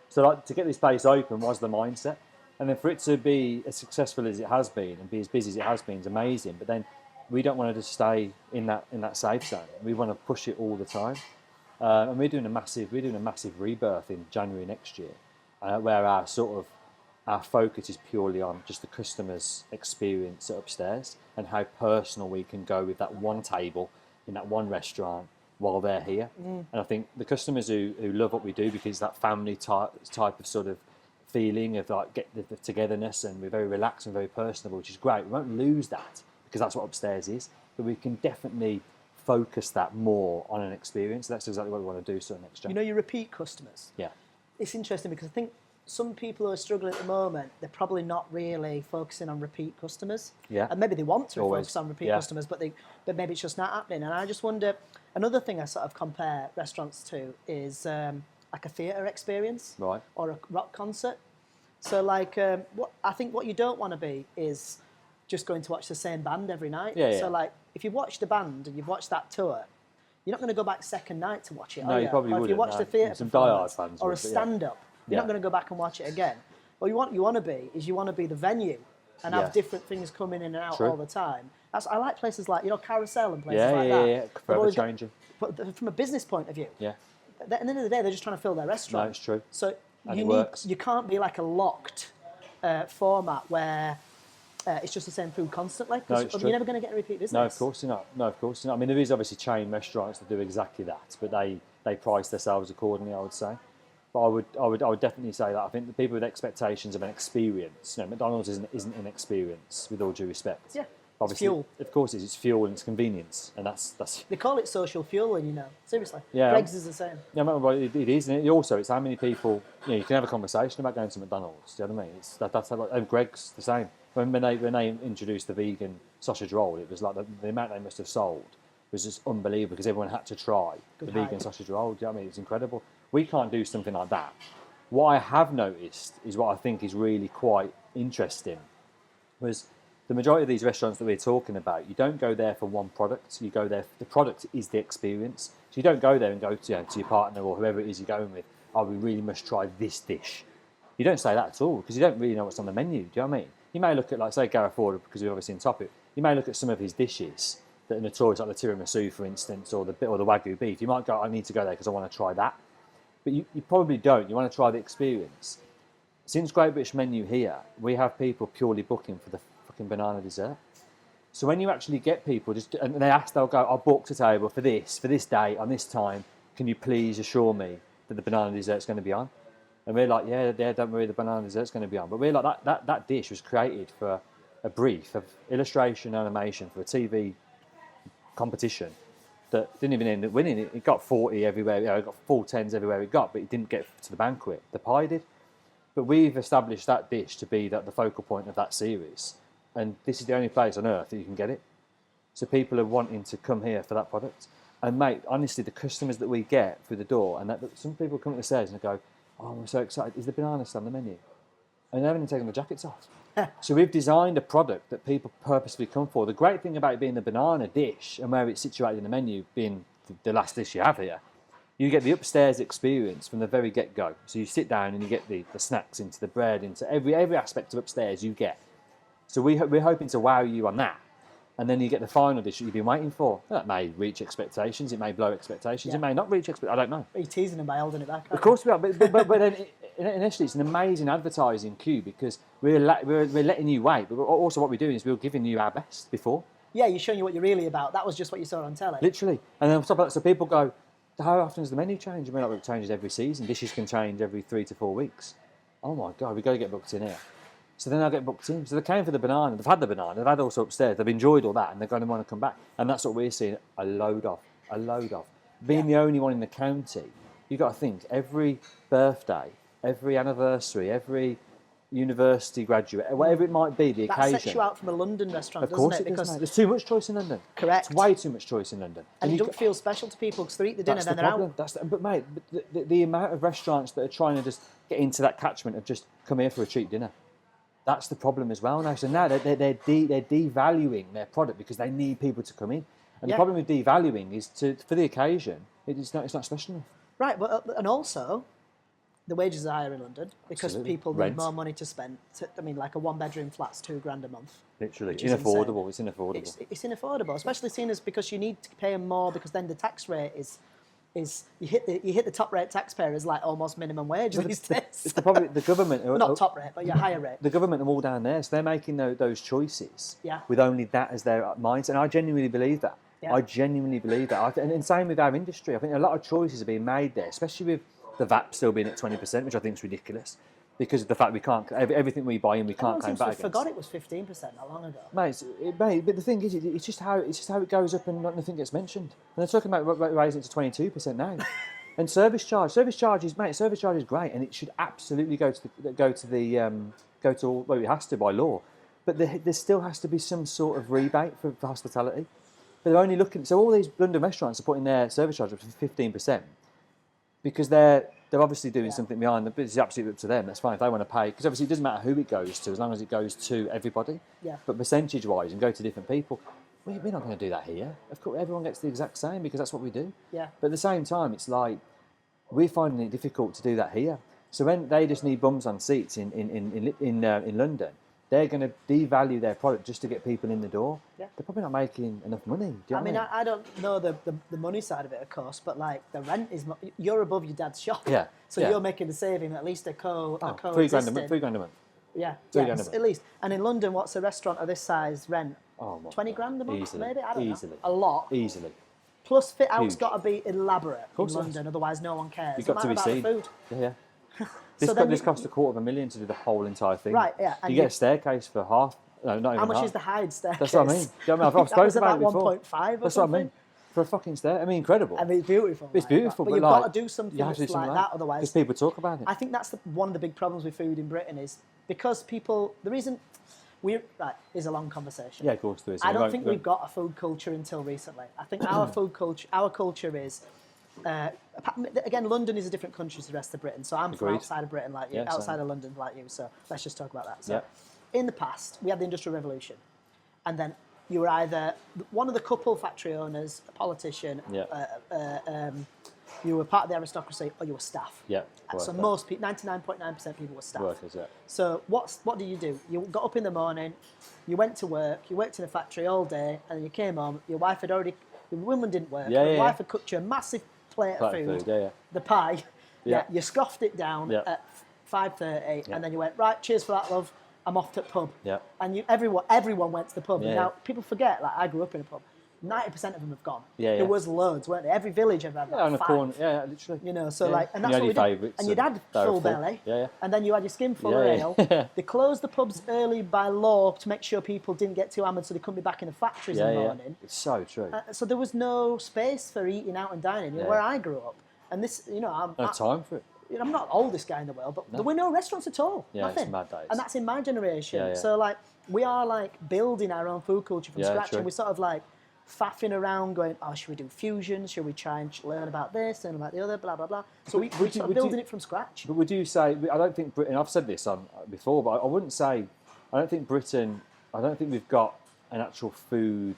Speaker 2: So like, to get this place open was the mindset. And then for it to be as successful as it has been and be as busy as it has been is amazing. But then we don't want to just stay in that safe zone. We want to push it all the time. And we're doing a massive rebirth in January next year, where our focus is purely on just the customer's experience upstairs and how personal we can go with that one table in that one restaurant while they're here. And I think the customers who love what we do, because that family type of sort of feeling of like get the togetherness, and we're very relaxed and very personable, which is great. We won't lose that because that's what upstairs is, but we can definitely focus that more on an experience. That's exactly what we want to do. So next year,
Speaker 1: You know, your repeat customers.
Speaker 2: yeah,
Speaker 1: It's interesting because I think some people who are struggling at the moment, they're probably not really focusing on repeat customers.
Speaker 2: Yeah.
Speaker 1: And maybe they want to
Speaker 2: Always.
Speaker 1: focus on repeat
Speaker 2: Yeah.
Speaker 1: customers, but maybe it's just not happening. And I just wonder, another thing I sort of compare restaurants to is like a theatre experience,
Speaker 2: Right.
Speaker 1: or a rock concert. So like, what you don't want to be is just going to watch the same band every night.
Speaker 2: Yeah, yeah.
Speaker 1: So like, if you've watched the band and you've watched that tour, you're not going to go back second night to watch it.
Speaker 2: No,
Speaker 1: are
Speaker 2: you probably
Speaker 1: or if you
Speaker 2: wouldn't,
Speaker 1: watch
Speaker 2: no.
Speaker 1: the theatre
Speaker 2: Some
Speaker 1: performance
Speaker 2: diehard fans
Speaker 1: or a
Speaker 2: would, but yeah.
Speaker 1: stand-up, you're
Speaker 2: Yeah.
Speaker 1: not going to go back and watch it again. Well, you want to be is you want to be the venue and
Speaker 2: Yeah.
Speaker 1: have different things coming in and out
Speaker 2: True.
Speaker 1: all the time. I like places like Carousel and places
Speaker 2: Yeah,
Speaker 1: like
Speaker 2: yeah,
Speaker 1: that.
Speaker 2: yeah.
Speaker 1: They've
Speaker 2: Forever
Speaker 1: always got-
Speaker 2: changing.
Speaker 1: But from a business point of view,
Speaker 2: Yeah,
Speaker 1: at the end of the day, they're just trying to fill their restaurant.
Speaker 2: no, it's true.
Speaker 1: So
Speaker 2: And it works.
Speaker 1: you can't be like a locked format where it's just the same food constantly. 'Cause
Speaker 2: No, it's true.
Speaker 1: you're never going to get a repeat business.
Speaker 2: No, of course you're not. No, of course you're not. I mean, there is obviously chain restaurants that do exactly that, but they price themselves accordingly, I would say. But I would definitely say that I think the people with expectations of an experience, McDonald's isn't an experience, with all due respect.
Speaker 1: Yeah, it's
Speaker 2: Obviously,
Speaker 1: fuel.
Speaker 2: Of course, it's fuel and it's convenience, and that's
Speaker 1: They call it social fueling, seriously.
Speaker 2: Yeah.
Speaker 1: Greggs is the same.
Speaker 2: no matter what it is, and it's how many people you can have a conversation about going to McDonald's. Do you know what I mean? That's how, and Greggs the same. When they introduced the vegan sausage roll, it was like the amount they must have sold was just unbelievable because everyone had to try
Speaker 1: Good
Speaker 2: the vegan
Speaker 1: hype.
Speaker 2: sausage roll. Do you know what I mean? It's incredible. We can't do something like that. What I have noticed is what I think is really quite interesting was the majority of these restaurants that we're talking about, you don't go there for one product. You go there, the product is the experience. So you don't go there and go to your partner or whoever it is you're going with, oh, we really must try this dish. You don't say that at all because you don't really know what's on the menu. Do you know what I mean? You may look at, like, say, Gareth Ford, because we're obviously in topic, you may look at some of his dishes that are notorious, like the tiramisu, for instance, or the Wagyu beef. You might go, I need to go there because I want to try that. But you probably don't. You want to try the experience. Since Great British Menu here, we have people purely booking for the fucking banana dessert. So when you actually get people, and they'll go, I booked a table for this day, on this time, can you please assure me that the banana dessert's going to be on? And we're like, yeah, don't worry, the banana dessert's going to be on. But we're like, that dish was created for a brief of illustration animation for a TV competition that didn't even end up winning. It got 40 everywhere, it got full tens everywhere it got, but it didn't get to the banquet. The pie did. But we've established that dish to be the focal point of that series. And this is the only place on earth that you can get it. So people are wanting to come here for that product. And mate, honestly, the customers that we get through the door, and that some people come up the stairs and go, oh, I'm so excited, is the banana still on the menu? And they haven't even taken the jackets off. So we've designed a product that people purposely come for. The great thing about it being the banana dish and where it's situated in the menu being the last dish you have here You get the upstairs experience from the very get-go. So you sit down and you get the snacks into the bread, into every aspect of upstairs you get. So we're hoping to wow you on that. And then you get the final dish that you've been waiting for. That may reach expectations. It may blow expectations.
Speaker 1: Yeah.
Speaker 2: It may not reach expectations. I don't know.
Speaker 1: Are you teasing them by holding it back?
Speaker 2: Of course we are. But then initially it's an amazing advertising cue because we're letting you wait. But also what we're doing is we're giving you our best before.
Speaker 1: Yeah, you're showing you what you're really about. That was just what you saw on telly.
Speaker 2: Literally. And then on top of that, so people go, how often does the menu change? I mean, like, it changes every season. Dishes can change every 3 to 4 weeks. Oh my God, we've got to get booked in here. So then they'll get booked in. So they came for the banana. They've had the banana. They've had also upstairs. They've enjoyed all that, and they're going to want to come back. And that's what we're seeing a load of. Being the only one in the county, you've got to think every birthday, every anniversary, every university graduate, whatever it might be, the occasion.
Speaker 1: That sets you out from a London restaurant,
Speaker 2: of course
Speaker 1: doesn't it?
Speaker 2: Does, mate. There's too much choice in London.
Speaker 1: Correct.
Speaker 2: It's way too much choice in London.
Speaker 1: And you don't feel special to people because they eat the dinner, then they're out.
Speaker 2: But mate, the amount of restaurants that are trying to just get into that catchment of just come here for a cheap dinner. That's the problem as well now. So now they're devaluing their product because they need people to come in. And the problem with devaluing is for the occasion, it's not special enough.
Speaker 1: Right, but and also the wages are higher in London because people need more money to spend. I mean, like a 1-bedroom flat's £2,000 a month.
Speaker 2: Literally, unaffordable. It's unaffordable.
Speaker 1: It's unaffordable, especially seen as because you need to pay them more because then the tax rate is you hit the top rate taxpayer is like almost minimum wage these days.
Speaker 2: It's the government.
Speaker 1: Not top rate, but your higher rate.
Speaker 2: The government are all down there, so they're making those choices with only that as their mindset. And I genuinely believe that.
Speaker 1: Yeah.
Speaker 2: I genuinely believe that. And same with our industry. I think a lot of choices are being made there, especially with the VAT still being at 20%, which I think is ridiculous. Because of the fact we can't, everything we buy in, we can't claim back against.
Speaker 1: I forgot it was 15% not long ago.
Speaker 2: Mate, but the thing is, it's just how it goes up and nothing gets mentioned. And they're talking about raising it to 22% now. And service charge is great, and it should absolutely go to all, well, it has to by law. But there still has to be some sort of rebate for hospitality. But they're only looking, so all these London restaurants are putting their service charge up to 15%. Because they're obviously doing something behind them, but it's absolutely up to them. That's fine if they want to pay, because obviously it doesn't matter who it goes to as long as it goes to everybody.
Speaker 1: Yeah.
Speaker 2: But percentage-wise, and go to different people, we're not going to do that here. Of course, everyone gets the exact same because that's what we do.
Speaker 1: Yeah.
Speaker 2: But at the same time, it's like we're finding it difficult to do that here. So when they just need bums on seats in London, they're going to devalue their product just to get people in the door.
Speaker 1: Yeah.
Speaker 2: They're probably not making enough money. Do you know what I mean?
Speaker 1: I don't know the money side of it, of course, but like the rent is you're above your dad's shop.
Speaker 2: Yeah.
Speaker 1: So you're making the saving at least a co.
Speaker 2: £3 grand a month.
Speaker 1: Yeah.
Speaker 2: £3
Speaker 1: Yeah.
Speaker 2: a month.
Speaker 1: At least. And in London, what's a restaurant of this size rent?
Speaker 2: Oh, my
Speaker 1: 20
Speaker 2: God.
Speaker 1: grand a month,
Speaker 2: Easily.
Speaker 1: maybe. I don't
Speaker 2: Easily.
Speaker 1: know. A lot.
Speaker 2: Easily.
Speaker 1: Plus, fit out's
Speaker 2: Huge.
Speaker 1: got to be elaborate in
Speaker 2: course it
Speaker 1: London, otherwise no one cares.
Speaker 2: You've got to be
Speaker 1: about the
Speaker 2: seen.
Speaker 1: food.
Speaker 2: Yeah.
Speaker 1: So
Speaker 2: This cost $250,000 to do the whole entire thing.
Speaker 1: Right, yeah. And
Speaker 2: you get a staircase for half. No, not even
Speaker 1: How much
Speaker 2: half.
Speaker 1: is the Hyde staircase?
Speaker 2: That's what I mean. Do you know what I mean? I've spoken about it before.
Speaker 1: 1.5 or
Speaker 2: That's
Speaker 1: something.
Speaker 2: what I mean. For a fucking stair. I mean, incredible.
Speaker 1: I mean, it's beautiful.
Speaker 2: It's beautiful,
Speaker 1: but
Speaker 2: but
Speaker 1: you've
Speaker 2: like,
Speaker 1: got to do something
Speaker 2: you have to
Speaker 1: that's
Speaker 2: do something
Speaker 1: like that, otherwise.
Speaker 2: Because people talk about it.
Speaker 1: I think that's one of the big problems with food in Britain is because people. The reason is a long conversation.
Speaker 2: Yeah, of course there is.
Speaker 1: I don't think we've got a food culture until recently. I think our culture is. Again, London is a different country to the rest of Britain. So I'm from outside of Britain, like you, outside of London, like you. So let's just talk about that. So, in the past, we had the Industrial Revolution, and then you were either one of the couple factory owners, a politician, you were part of the aristocracy, or you were staff.
Speaker 2: Yeah.
Speaker 1: So most people, 99.9% people were staff.
Speaker 2: Workers, yeah.
Speaker 1: So what do? You got up in the morning, you went to work, you worked in a factory all day, and you came home. Your wife had already. The woman didn't work. Your wife had cooked you a massive plate of food. The pie. Yeah. You scoffed it down at 5:30, and then you went, right, cheers for that, love. I'm off to the pub.
Speaker 2: Yeah.
Speaker 1: And everyone went to the pub.
Speaker 2: Yeah.
Speaker 1: Now people forget. Like I grew up in a pub. 90% of them have gone.
Speaker 2: Yeah.
Speaker 1: There was loads, weren't there? Every village ever had
Speaker 2: on the
Speaker 1: 5.
Speaker 2: corner. Yeah, literally.
Speaker 1: You know, so
Speaker 2: Yeah.
Speaker 1: like, and that's
Speaker 2: You
Speaker 1: what we
Speaker 2: had your
Speaker 1: did.
Speaker 2: favourites
Speaker 1: And you'd had
Speaker 2: they were
Speaker 1: full
Speaker 2: full.
Speaker 1: belly.
Speaker 2: Yeah.
Speaker 1: And then you had your skin full of
Speaker 2: Yeah.
Speaker 1: ale. They closed the pubs early by law to make sure people didn't get too hammered, so they couldn't be back in the factories in the morning.
Speaker 2: It's so true.
Speaker 1: So there was no space for eating out and dining. You know, where I grew up, and this, you know,
Speaker 2: No time for it.
Speaker 1: I'm not the oldest guy in the world, but there were no restaurants at all.
Speaker 2: Yeah,
Speaker 1: nothing.
Speaker 2: it's mad days.
Speaker 1: And that's in my generation.
Speaker 2: Yeah, yeah.
Speaker 1: So like, we are like building our own food culture from scratch,
Speaker 2: true.
Speaker 1: and we're sort of like faffing around, going, oh, should we do fusion? Should we try and learn about this and about the other? Blah blah blah. So we're sort of building it from scratch.
Speaker 2: But would you say? I don't think Britain. I've said this on before, but I wouldn't say. I don't think Britain. I don't think we've got an actual food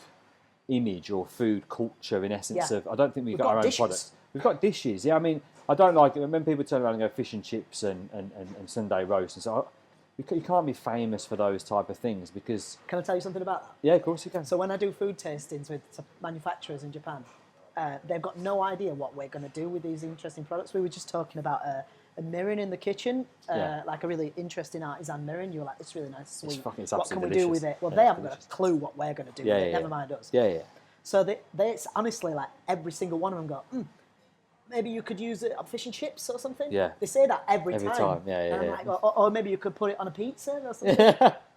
Speaker 2: image or food culture in essence
Speaker 1: Yeah.
Speaker 2: of. I don't think we've got our own
Speaker 1: dishes.
Speaker 2: products. We've got dishes. Yeah, I mean, I don't like it when people turn around and go fish and chips and Sunday roast and so. You can't be famous for those type of things because.
Speaker 1: Can I tell you something about that?
Speaker 2: Yeah, of course you can.
Speaker 1: So when I do food tastings with manufacturers in Japan, they've got no idea what we're going to do with these interesting products. We were just talking about a mirroring in the kitchen, like a really interesting artisan mirroring. You were like, it's really nice, sweet.
Speaker 2: It's
Speaker 1: what can we
Speaker 2: absolutely
Speaker 1: do with
Speaker 2: delicious.
Speaker 1: it? Well,
Speaker 2: Yeah,
Speaker 1: they
Speaker 2: it's
Speaker 1: haven't
Speaker 2: delicious.
Speaker 1: got a clue what we're going to do
Speaker 2: Yeah,
Speaker 1: with it.
Speaker 2: yeah,
Speaker 1: Never
Speaker 2: yeah.
Speaker 1: mind us.
Speaker 2: Yeah, yeah.
Speaker 1: So it's honestly like every single one of them go, maybe you could use it on fish and chips or something.
Speaker 2: Yeah.
Speaker 1: They say that every
Speaker 2: Every
Speaker 1: time.
Speaker 2: time, yeah,
Speaker 1: And I'm
Speaker 2: yeah.
Speaker 1: like, or maybe you could put it on a pizza or something.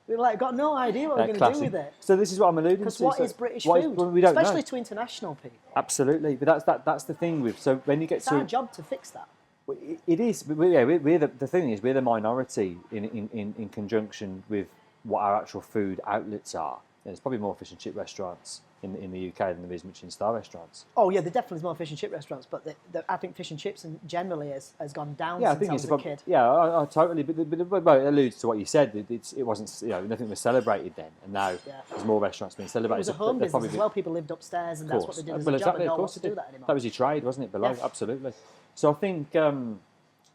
Speaker 1: We've like got no idea what we're going to do with it.
Speaker 2: So this is what I'm alluding to.
Speaker 1: Because what
Speaker 2: So
Speaker 1: is British
Speaker 2: what
Speaker 1: food?
Speaker 2: well, we don't
Speaker 1: Especially
Speaker 2: know.
Speaker 1: to international people.
Speaker 2: Absolutely, but that's the thing with. So when you get
Speaker 1: It's
Speaker 2: to
Speaker 1: our job to fix that.
Speaker 2: it is. But we're the thing is we're the minority in conjunction with what our actual food outlets are. There's probably more fish and chip restaurants in the UK than there is Michelin star restaurants.
Speaker 1: Oh yeah, there definitely is more fish and chip restaurants, but I think fish and chips generally has gone down
Speaker 2: Yeah, I
Speaker 1: since
Speaker 2: think
Speaker 1: I
Speaker 2: it's
Speaker 1: was a kid.
Speaker 2: Yeah, I totally. But it alludes to what you said. It wasn't. Nothing was celebrated then, and now there's more restaurants being
Speaker 1: It
Speaker 2: celebrated.
Speaker 1: was a home business as well. People lived upstairs, and that's what they did as a job, and no one wants to do that anymore.
Speaker 2: That was your trade, wasn't it? Below,
Speaker 1: Yeah.
Speaker 2: absolutely. So I think,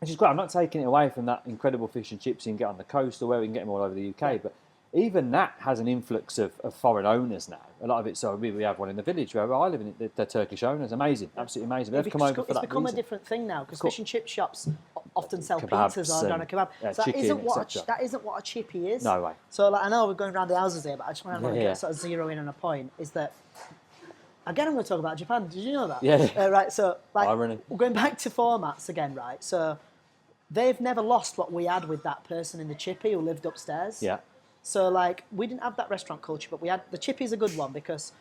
Speaker 2: which is great. I'm not taking it away from that incredible fish and chips you can get on the coast or where we can get them all over the UK, but even that has an influx of foreign owners now. A lot of it. So we have one in the village where I live in. They're Turkish owners. Amazing, absolutely amazing. They've come over for that
Speaker 1: It's become
Speaker 2: reason.
Speaker 1: a different thing now because fish and chip shops often sell
Speaker 2: Kebabs
Speaker 1: pizzas or down a kebab.
Speaker 2: and,
Speaker 1: So that
Speaker 2: chicken,
Speaker 1: isn't what a chippy is.
Speaker 2: No way.
Speaker 1: So like, I know we're going around the houses here, but I just want to
Speaker 2: Yeah.
Speaker 1: sort of zero in on a point. Is that again? I'm going to talk about Japan. Did you know that?
Speaker 2: Yeah.
Speaker 1: Right. So like,
Speaker 2: Irony.
Speaker 1: we're going back to formats again, right? So they've never lost what we had with that person in the chippy who lived upstairs.
Speaker 2: Yeah.
Speaker 1: So like, we didn't have that restaurant culture, but we had the chippy's a good one because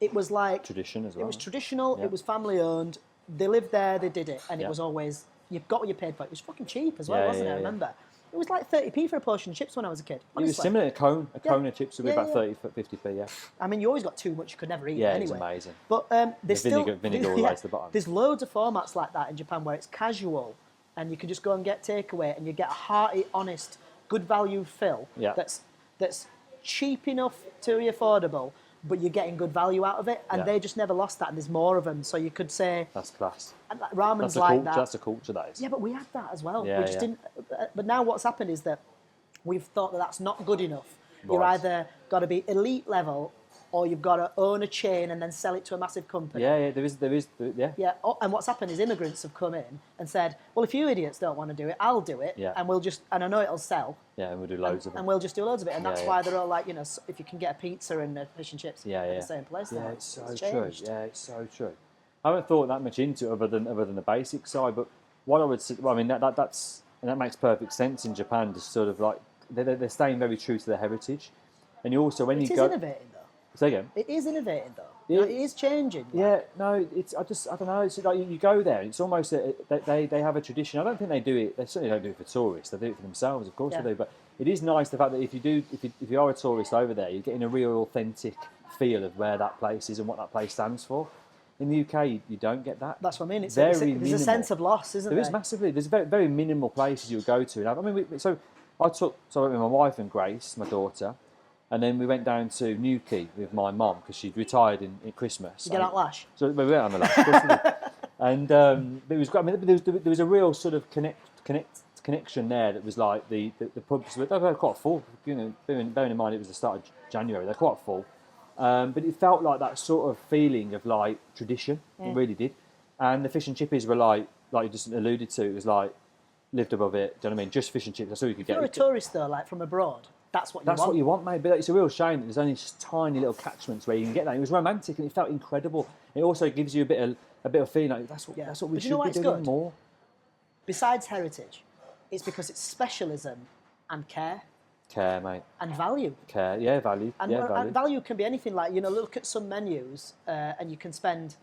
Speaker 1: it was like
Speaker 2: Tradition as well.
Speaker 1: It was traditional.
Speaker 2: Yeah.
Speaker 1: It was family owned. They lived there. They did it, and
Speaker 2: Yeah.
Speaker 1: it was always you got what you paid for. It was fucking cheap as well,
Speaker 2: Yeah,
Speaker 1: wasn't
Speaker 2: yeah,
Speaker 1: it? I
Speaker 2: yeah.
Speaker 1: remember it was like 30p for a portion of chips when I was a kid.
Speaker 2: It
Speaker 1: Honestly.
Speaker 2: was similar to a cone of chips would be
Speaker 1: Yeah,
Speaker 2: about
Speaker 1: yeah.
Speaker 2: 50p, yeah.
Speaker 1: I mean, you always got too much you could never eat.
Speaker 2: Yeah,
Speaker 1: anyway.
Speaker 2: it was amazing.
Speaker 1: But there's
Speaker 2: The vinegar all the way to the bottom.
Speaker 1: There's loads of formats like that in Japan where it's casual, and you can just go and get takeaway, and you get a hearty, honest, good value fill.
Speaker 2: Yeah.
Speaker 1: That's cheap enough to be affordable, but you're getting good value out of it, and
Speaker 2: Yeah.
Speaker 1: they just never lost that. And there's more of them, so you could say
Speaker 2: That's class.
Speaker 1: and like, ramen's
Speaker 2: That's a
Speaker 1: like
Speaker 2: culture.
Speaker 1: that.
Speaker 2: That's a culture, that is.
Speaker 1: Yeah, but we had that as well.
Speaker 2: Yeah,
Speaker 1: We just
Speaker 2: yeah.
Speaker 1: didn't. But now what's happened is that we've thought that that's not good enough. You're
Speaker 2: Right.
Speaker 1: either got to be elite level, or you've got to own a chain and then sell it to a massive company.
Speaker 2: Yeah, there is, yeah.
Speaker 1: Yeah, and what's happened is immigrants have come in and said, well, if you idiots don't want to do it, I'll do it,
Speaker 2: Yeah.
Speaker 1: and I know it'll sell,
Speaker 2: Yeah, and we'll do loads of them.
Speaker 1: and we'll just do loads of it. And that's
Speaker 2: Yeah,
Speaker 1: why
Speaker 2: yeah.
Speaker 1: they're all like, if you can get a pizza and a fish and chips
Speaker 2: Yeah,
Speaker 1: at
Speaker 2: yeah.
Speaker 1: the same place,
Speaker 2: Yeah,
Speaker 1: now,
Speaker 2: it's so true.
Speaker 1: changed.
Speaker 2: Yeah, it's so true. I haven't thought that much into it other than the basic side, but what I would say, well, I mean, that makes perfect sense in Japan, just sort of like, they're staying very true to their heritage. And you also, when
Speaker 1: It
Speaker 2: you
Speaker 1: is
Speaker 2: go...
Speaker 1: innovating, though.
Speaker 2: Say again?
Speaker 1: It is innovating, though.
Speaker 2: Yeah.
Speaker 1: It is changing.
Speaker 2: Yeah, no, I don't know. It's like you go there, it's almost they have a tradition. I don't think they do it. They certainly don't do it for tourists. They do it for themselves, of course
Speaker 1: Yeah.
Speaker 2: they do. But it is nice the fact that if you are a tourist over there, you're getting a real authentic feel of where that place is and what that place stands for. In the UK, you don't get that.
Speaker 1: That's what I mean. There's
Speaker 2: Very
Speaker 1: a
Speaker 2: minimal.
Speaker 1: sense of loss, isn't there?
Speaker 2: There is massively. There's very, very minimal places you would go to. I mean, I went with my wife and Grace, my daughter, and then we went down to Newquay with my mum because she'd retired in Christmas.
Speaker 1: You get out Lash.
Speaker 2: So we went on the lash, of course we did. And it was great. I mean, there was a real sort of connection there that was like the pubs they were quite full. Bearing in mind it was the start of January, they're quite full. But it felt like that sort of feeling of like tradition. It really did. And the fish and chippies were like you just alluded to. It was like lived above it. Do you know what I mean? Just fish and chips. That's all you could
Speaker 1: If you're a
Speaker 2: get.
Speaker 1: tourist, though, like from abroad, that's what you want.
Speaker 2: That's what you want, mate. But it's a real shame that there's only just tiny little catchments where you can get that. It was romantic and it felt incredible. It also gives you a bit of feeling like that's what we
Speaker 1: But
Speaker 2: should
Speaker 1: you know why
Speaker 2: be
Speaker 1: it's
Speaker 2: doing
Speaker 1: good?
Speaker 2: more.
Speaker 1: Besides heritage, it's because it's specialism and care
Speaker 2: Care, mate.
Speaker 1: and value.
Speaker 2: Care. Yeah, value.
Speaker 1: And,
Speaker 2: yeah, value.
Speaker 1: and value can be anything like, look at some menus and you can spend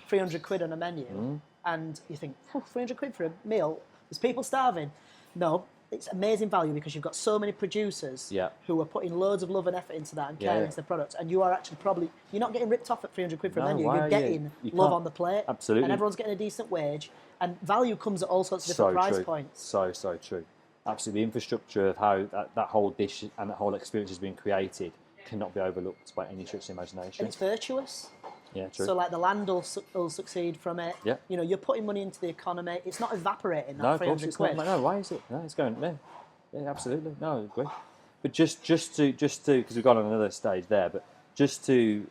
Speaker 1: 300 quid on a menu and you think, 300 quid for a meal? There's people starving. No, it's amazing value because you've got so many producers
Speaker 2: Yeah.
Speaker 1: who are putting loads of love and effort into that and
Speaker 2: Yeah,
Speaker 1: care
Speaker 2: yeah.
Speaker 1: into the products. And you are actually you're not getting ripped off at 300 quid for a
Speaker 2: No,
Speaker 1: menu.
Speaker 2: why
Speaker 1: You're
Speaker 2: are you?
Speaker 1: getting
Speaker 2: You
Speaker 1: love
Speaker 2: can't-
Speaker 1: on the plate.
Speaker 2: Absolutely.
Speaker 1: And everyone's getting a decent wage. And value comes at all sorts of
Speaker 2: So
Speaker 1: different price
Speaker 2: true.
Speaker 1: points.
Speaker 2: So true. Absolutely. The infrastructure of how that whole dish and that whole experience has been created cannot be overlooked by any stretch of the
Speaker 1: And
Speaker 2: imagination.
Speaker 1: it's virtuous.
Speaker 2: Yeah, true.
Speaker 1: So like the land will succeed from it.
Speaker 2: Yeah.
Speaker 1: You know, you're putting money into the economy. It's not evaporating. That
Speaker 2: No, of course
Speaker 1: 300
Speaker 2: it's
Speaker 1: quid.
Speaker 2: not. No, why is it? No, it's going. Yeah, absolutely. No, I agree. But just to because we've gone on another stage there, but just to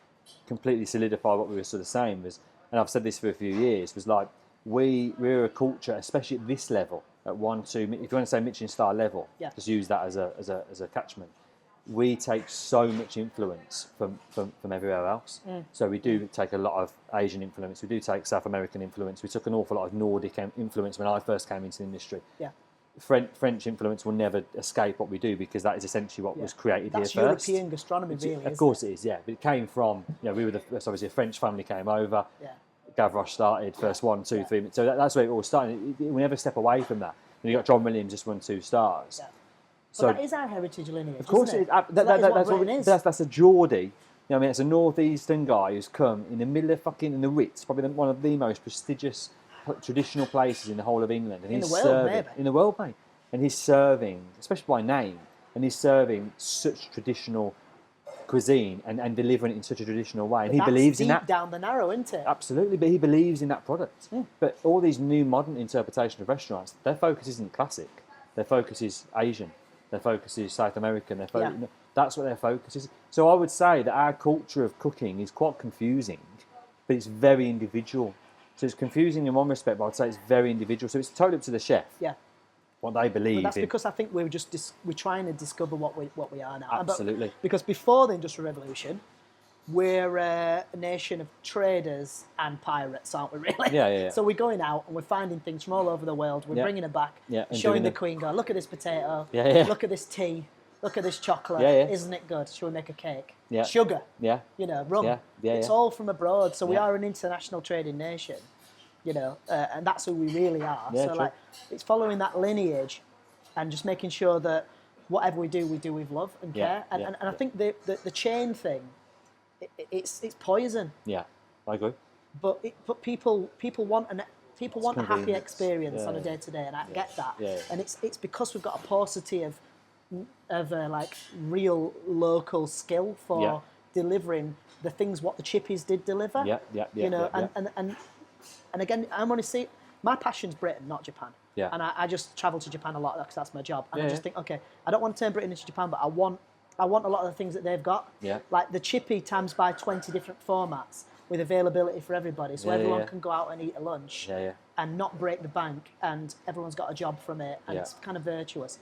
Speaker 2: completely solidify what we were sort of saying was, and I've said this for a few years, was like we're a culture, especially at this level, at 1, 2. If you want to say Michelin star level,
Speaker 1: Yeah.
Speaker 2: just use that as a catchment. We take so much influence from everywhere else. So we do take a lot of Asian influence. We do take South American influence. We took an awful lot of Nordic influence when I first came into the industry.
Speaker 1: Yeah.
Speaker 2: French influence will never escape what we do because that is essentially what was created
Speaker 1: That's
Speaker 2: here first.
Speaker 1: European gastronomy, really.
Speaker 2: Of course it is, yeah. But it came from, we were so obviously a French family came over.
Speaker 1: Yeah.
Speaker 2: Gavroche started first 1, 2, 3. So that's where it all started. We never step away from that. And you got John Williams just won 2 stars.
Speaker 1: Yeah.
Speaker 2: So
Speaker 1: But that is our heritage lineage.
Speaker 2: of course,
Speaker 1: isn't it?
Speaker 2: that's
Speaker 1: what
Speaker 2: what
Speaker 1: Britain is.
Speaker 2: that's a Geordie. I mean, it's a northeastern guy who's come in the middle of in the Ritz, probably one of the most prestigious traditional places in the whole of England, and
Speaker 1: In
Speaker 2: he's
Speaker 1: the world,
Speaker 2: serving
Speaker 1: maybe.
Speaker 2: in the world, mate. And he's serving, especially by name, and he's serving such traditional cuisine and delivering it in such a traditional way. And he
Speaker 1: That's
Speaker 2: believes in
Speaker 1: deep
Speaker 2: that.
Speaker 1: down the narrow, isn't it?
Speaker 2: Absolutely, but he believes in that product. But all these new modern interpretation of restaurants, their focus isn't classic. Their focus is Asian. Their focus is South American. That's what their focus is. So I would say that our culture of cooking is quite confusing, but it's very individual. So it's confusing in one respect, but I'd say it's very individual. So it's totally up to the chef
Speaker 1: Yeah.
Speaker 2: what they believe
Speaker 1: But that's
Speaker 2: in.
Speaker 1: because I think we're trying to discover what we are now.
Speaker 2: Absolutely.
Speaker 1: Because before the Industrial Revolution, we're a nation of traders and pirates, aren't we? Really?
Speaker 2: Yeah.
Speaker 1: So we're going out and we're finding things from all over the world. We're bringing it back,
Speaker 2: and
Speaker 1: showing
Speaker 2: doing
Speaker 1: the
Speaker 2: the-
Speaker 1: Queen, go, look at this potato.
Speaker 2: Yeah.
Speaker 1: Look at this tea. Look at this chocolate.
Speaker 2: Yeah.
Speaker 1: Isn't it good? Shall we make a cake?
Speaker 2: Yeah.
Speaker 1: Sugar.
Speaker 2: Yeah.
Speaker 1: Rum.
Speaker 2: Yeah.
Speaker 1: It's all from abroad. So we
Speaker 2: Yeah.
Speaker 1: are an international trading nation. And that's who we really are.
Speaker 2: Yeah,
Speaker 1: So
Speaker 2: true.
Speaker 1: like, it's following that lineage, and just making sure that whatever we do with love and
Speaker 2: Yeah,
Speaker 1: care. And I think the chain thing, it's poison.
Speaker 2: Yeah, I agree.
Speaker 1: But people want a happy
Speaker 2: convenience.
Speaker 1: experience
Speaker 2: Yeah,
Speaker 1: on a
Speaker 2: yeah.
Speaker 1: day to day, and I get that.
Speaker 2: Yeah.
Speaker 1: And it's because we've got a paucity of like real local skill for
Speaker 2: Yeah.
Speaker 1: delivering the things what the chippies did deliver.
Speaker 2: Yeah.
Speaker 1: And again, I'm only see my passion's Britain, not Japan.
Speaker 2: Yeah.
Speaker 1: And I just travel to Japan a lot because that's my job. And I
Speaker 2: Yeah,
Speaker 1: just
Speaker 2: yeah.
Speaker 1: think, okay, I don't want to turn Britain into Japan, but I want a lot of the things that they've got.
Speaker 2: Yeah.
Speaker 1: Like the chippy times by 20 different formats with availability for everybody, so
Speaker 2: Yeah,
Speaker 1: everyone
Speaker 2: yeah.
Speaker 1: can go out and eat a lunch
Speaker 2: Yeah.
Speaker 1: and not break the bank, and everyone's got a job from it, and
Speaker 2: Yeah.
Speaker 1: it's kind of virtuous.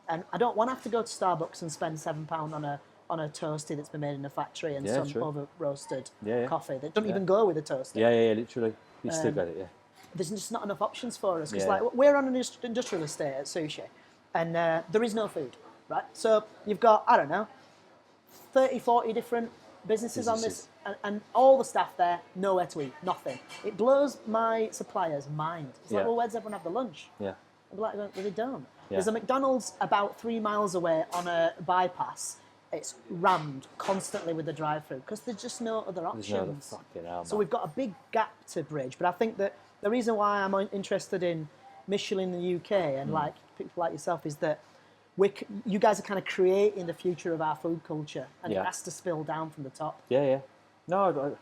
Speaker 1: And I don't want to have to go to Starbucks and spend £7 on a toasty that's been made in a factory and
Speaker 2: Yeah,
Speaker 1: some
Speaker 2: true.
Speaker 1: over roasted
Speaker 2: Yeah.
Speaker 1: coffee that doesn't even go with a toasty.
Speaker 2: Yeah, literally. You still got it, yeah.
Speaker 1: There's just not enough options for us because
Speaker 2: Yeah.
Speaker 1: like we're on an industrial estate at Sushi, and there is no food, right? So you've got, I don't know, 30, 40 different businesses on this, and all the staff there nowhere to eat, nothing. It blows my suppliers' mind. It's like,
Speaker 2: Yeah.
Speaker 1: well, where's everyone have the lunch?
Speaker 2: Yeah.
Speaker 1: I'm like, well, they don't.
Speaker 2: Yeah.
Speaker 1: There's a McDonald's about 3 miles away on a bypass. It's rammed constantly with the drive-through because there's just no other options.
Speaker 2: There's no other fucking hell,
Speaker 1: So
Speaker 2: man.
Speaker 1: we've got a big gap to bridge. But I think that the reason why I'm interested in Michelin in the UK and like people like yourself is that you guys are kind of creating the future of our food culture, and
Speaker 2: Yeah.
Speaker 1: it has to spill down from the top.
Speaker 2: Yeah. No,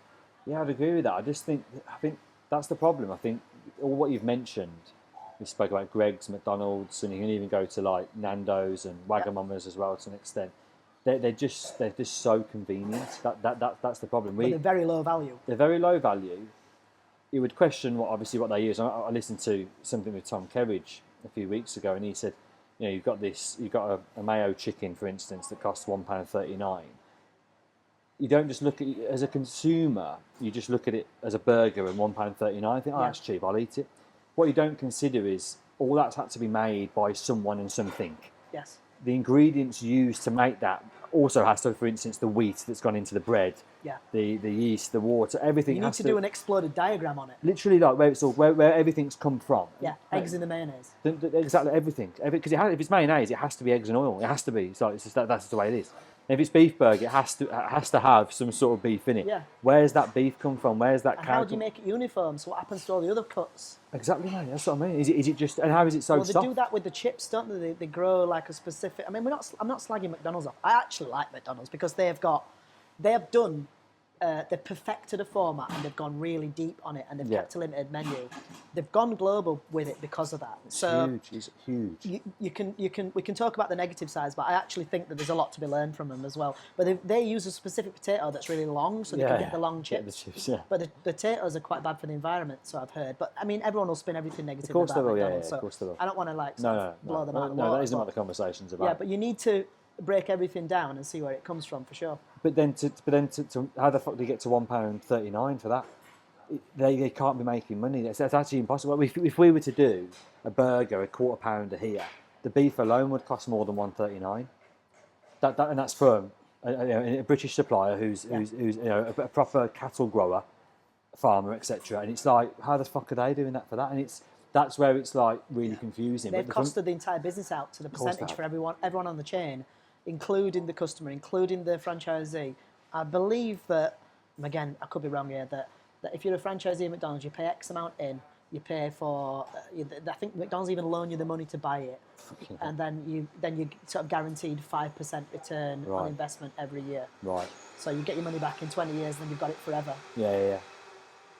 Speaker 2: I'd agree with that. I think that's the problem. I think all what you've mentioned, we spoke about Greg's, McDonald's, and you can even go to like Nando's and Wagamama's as well to an extent. They're just so convenient. That's the problem.
Speaker 1: But they're very low value.
Speaker 2: They're very low value. You would question what they use. I listened to something with Tom Kerridge a few weeks ago, and he said, you've got a mayo chicken, for instance, that costs £1.39. You don't just look at it as a consumer. You just look at it as a burger and £1.39. I think, that's cheap. I'll eat it. What you don't consider is all that's had to be made by someone and something.
Speaker 1: Yes.
Speaker 2: The ingredients used to make that also has to, for instance, the wheat that's gone into the bread,
Speaker 1: Yeah.
Speaker 2: the yeast, the water, everything.
Speaker 1: You need
Speaker 2: has
Speaker 1: to do an exploded diagram on it.
Speaker 2: literally like where everything's come from.
Speaker 1: Yeah. Eggs in the mayonnaise.
Speaker 2: Exactly everything. Because if it's mayonnaise, it has to be eggs and oil. It has to be. So it's just that's the way it is. And if it's beef burger, it has to have some sort of beef in it.
Speaker 1: Yeah.
Speaker 2: Where's that beef come from? Where's that
Speaker 1: And
Speaker 2: cow?
Speaker 1: how do you make it uniform? So what happens to all the other cuts?
Speaker 2: Exactly, mate. That's what I mean. Is it just? And how is it so
Speaker 1: Well, they
Speaker 2: soft?
Speaker 1: do that with the chips, don't they? They grow like a specific. I mean, I'm not slagging McDonald's off. I actually like McDonald's because they have done. They've perfected a format and they've gone really deep on it and they've
Speaker 2: Yeah.
Speaker 1: kept a limited menu. They've gone global with it because of that. So
Speaker 2: Huge. It's huge.
Speaker 1: we can talk about the negative sides, but I actually think that there's a lot to be learned from them as well. But they use a specific potato that's really long, so they can get the long
Speaker 2: Get
Speaker 1: chips.
Speaker 2: the chips, yeah.
Speaker 1: But the potatoes are quite bad for the environment, so I've heard. But I mean, everyone will spin everything negative
Speaker 2: Of course
Speaker 1: about
Speaker 2: they will, yeah,
Speaker 1: McDonald's.
Speaker 2: yeah,
Speaker 1: So
Speaker 2: of course they will.
Speaker 1: I don't want to like
Speaker 2: No,
Speaker 1: blow them out of the
Speaker 2: no,
Speaker 1: water,
Speaker 2: that isn't
Speaker 1: but-
Speaker 2: what the conversation's about.
Speaker 1: Yeah, but you need to break everything down and see where it comes from for sure.
Speaker 2: But then to how the fuck do you get to £1.39 for that? They can't be making money. That's actually impossible. If we were to do a burger, a quarter pounder here, the beef alone would cost more than £1.39. And that's from a British supplier who's a proper cattle grower, farmer, etc. And it's like, how the fuck are they doing that for that? And that's where it's like really confusing.
Speaker 1: They've
Speaker 2: But
Speaker 1: costed the entire business out to the
Speaker 2: course they
Speaker 1: percentage
Speaker 2: have.
Speaker 1: for everyone on the chain, including the customer, including the franchisee. I believe that, and again, I could be wrong here, that if you're a franchisee at McDonald's, you pay X amount in, you pay for, I think McDonald's even loan you the money to buy it, and then you sort of guaranteed 5% return
Speaker 2: Right.
Speaker 1: on investment every year.
Speaker 2: right.
Speaker 1: So you get your money back in 20 years, and then you've got it forever.
Speaker 2: Yeah.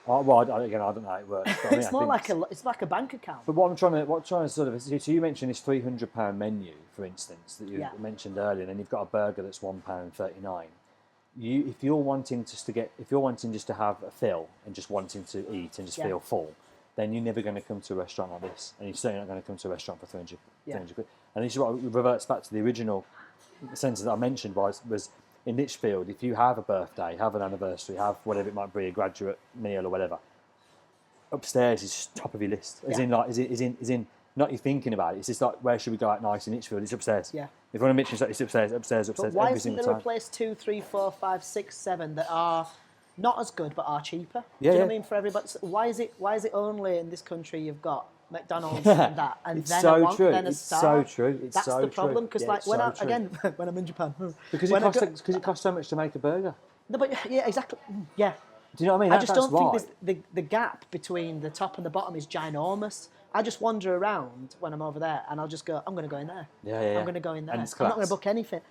Speaker 2: Well, again, I don't know how it works. But I mean,
Speaker 1: It's
Speaker 2: I
Speaker 1: more
Speaker 2: think
Speaker 1: it's like a bank account.
Speaker 2: But what I'm trying to sort of, so you mentioned this £300 menu, for instance, that you
Speaker 1: Yeah.
Speaker 2: mentioned earlier, and then you've got a burger that's £1.39. If you're wanting just to have a fill and just wanting to eat and just
Speaker 1: Yeah.
Speaker 2: feel full, then you're never going to come to a restaurant like this, and you're certainly not going to come to a restaurant for 300 quid. And this is what reverts back to the original sentence that I mentioned was in Lichfield, if you have a birthday, have an anniversary, have whatever it might be, a graduate meal or whatever, upstairs is top of your list. As in, not you thinking about it. It's just like, where should we go out nice in Lichfield? It's upstairs.
Speaker 1: Yeah.
Speaker 2: If you want to mention it's upstairs,
Speaker 1: But why
Speaker 2: every
Speaker 1: isn't
Speaker 2: single
Speaker 1: there
Speaker 2: time.
Speaker 1: a place 2, 3, 4, 5, 6, 7 that are not as good but are cheaper?
Speaker 2: Yeah,
Speaker 1: Do you know
Speaker 2: yeah.
Speaker 1: what I mean? For everybody, so why is it only in this country you've got McDonald's
Speaker 2: Yeah.
Speaker 1: and that, and
Speaker 2: It's
Speaker 1: then
Speaker 2: so
Speaker 1: a one,
Speaker 2: true.
Speaker 1: then a
Speaker 2: It's
Speaker 1: Star?
Speaker 2: so true. It's
Speaker 1: That's
Speaker 2: so
Speaker 1: the
Speaker 2: true.
Speaker 1: problem because
Speaker 2: Yeah,
Speaker 1: like
Speaker 2: it's
Speaker 1: when
Speaker 2: so
Speaker 1: I
Speaker 2: true.
Speaker 1: again when I'm in Japan,
Speaker 2: Because
Speaker 1: when I go-
Speaker 2: it costs so much to make a burger.
Speaker 1: No, but yeah, exactly. Yeah.
Speaker 2: Do you know what I mean?
Speaker 1: I just
Speaker 2: That's
Speaker 1: don't think
Speaker 2: why.
Speaker 1: the gap between the top and the bottom is ginormous. I just wander around when I'm over there and I'll just go, I'm going to go in there.
Speaker 2: Yeah, yeah, yeah.
Speaker 1: I'm going to go in there.
Speaker 2: And it's
Speaker 1: I'm not going to
Speaker 2: class.
Speaker 1: book anything.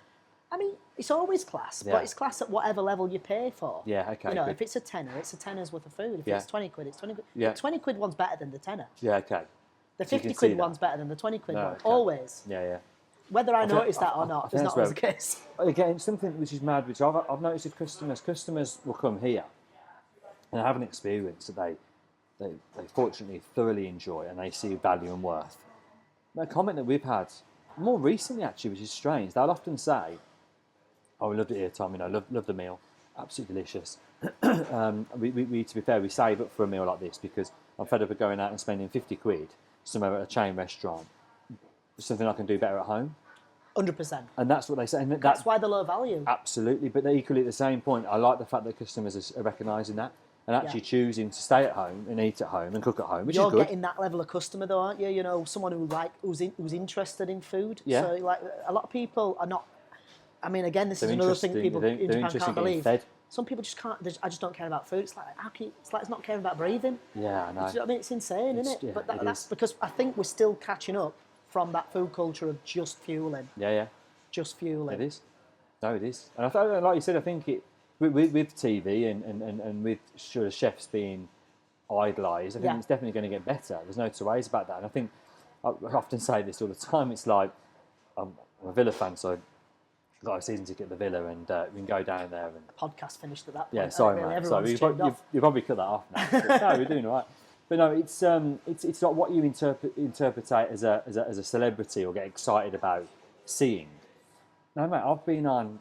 Speaker 1: I mean, it's always class,
Speaker 2: Yeah.
Speaker 1: but it's class at whatever level you pay for.
Speaker 2: Yeah, okay,
Speaker 1: You know,
Speaker 2: good.
Speaker 1: if it's a tenner, it's a tenner's worth of food. If
Speaker 2: Yeah.
Speaker 1: it's 20 quid, it's 20 quid.
Speaker 2: Yeah.
Speaker 1: The 20 quid one's better than the tenner.
Speaker 2: Yeah, okay.
Speaker 1: The
Speaker 2: So you can
Speaker 1: 50
Speaker 2: see
Speaker 1: quid
Speaker 2: that.
Speaker 1: one's better than the 20 quid
Speaker 2: No,
Speaker 1: one.
Speaker 2: okay.
Speaker 1: Always.
Speaker 2: Yeah, yeah.
Speaker 1: Whether I
Speaker 2: think-
Speaker 1: notice that or
Speaker 2: I
Speaker 1: not
Speaker 2: think
Speaker 1: is
Speaker 2: that's
Speaker 1: not always the
Speaker 2: where-
Speaker 1: case.
Speaker 2: Again, something which is mad, which I've noticed with customers will come here and have an experience that they fortunately thoroughly enjoy and they see value and worth. A comment that we've had more recently, actually, which is strange, they'll often say, "Oh, we loved it here, Tom. Love the meal, absolutely delicious." We, to be fair, we save up for a meal like this because I'm fed up of going out and spending 50 quid somewhere at a chain restaurant. Something I can do better at home,
Speaker 1: 100%.
Speaker 2: and that's what they say. And
Speaker 1: That's why they're low value.
Speaker 2: Absolutely, but they're equally at the same point. I like the fact that customers are recognising that and actually
Speaker 1: Yeah.
Speaker 2: choosing to stay at home and eat at home and cook at home, which
Speaker 1: You're
Speaker 2: is good.
Speaker 1: getting that level of customer though, aren't you? You know, someone who's interested in food.
Speaker 2: Yeah.
Speaker 1: So like a lot of people are not. I mean, again, this
Speaker 2: They're
Speaker 1: is another thing
Speaker 2: interested-
Speaker 1: people
Speaker 2: they're
Speaker 1: in
Speaker 2: interested
Speaker 1: Japan
Speaker 2: in
Speaker 1: can't
Speaker 2: getting
Speaker 1: believe.
Speaker 2: fed.
Speaker 1: Some people just can't. I just don't care about food. It's like it's not caring about breathing.
Speaker 2: Yeah, I know.
Speaker 1: Do you know what I mean? It's insane,
Speaker 2: It's-
Speaker 1: isn't it?
Speaker 2: yeah,
Speaker 1: But
Speaker 2: it
Speaker 1: that's
Speaker 2: is.
Speaker 1: because I think we're still catching up from that food culture of just fueling,
Speaker 2: Yeah,
Speaker 1: just fueling.
Speaker 2: it is. No, it is. And I thought, like you said, I think it with TV and with sort of chefs being idolised, I think
Speaker 1: Yeah.
Speaker 2: it's definitely going to get better. There's no two ways about that. And I think I often say this all the time. It's like I'm a Villa fan, so I've got a season ticket at the Villa, and we can go down there and.
Speaker 1: Podcast finished at that point.
Speaker 2: Yeah, sorry,
Speaker 1: really.
Speaker 2: mate.
Speaker 1: Everyone's
Speaker 2: Sorry,
Speaker 1: tuned off.
Speaker 2: you probably cut that off now. No, we're doing all right. But no, it's not what you interpret as a celebrity or get excited about seeing. No, mate. I've been on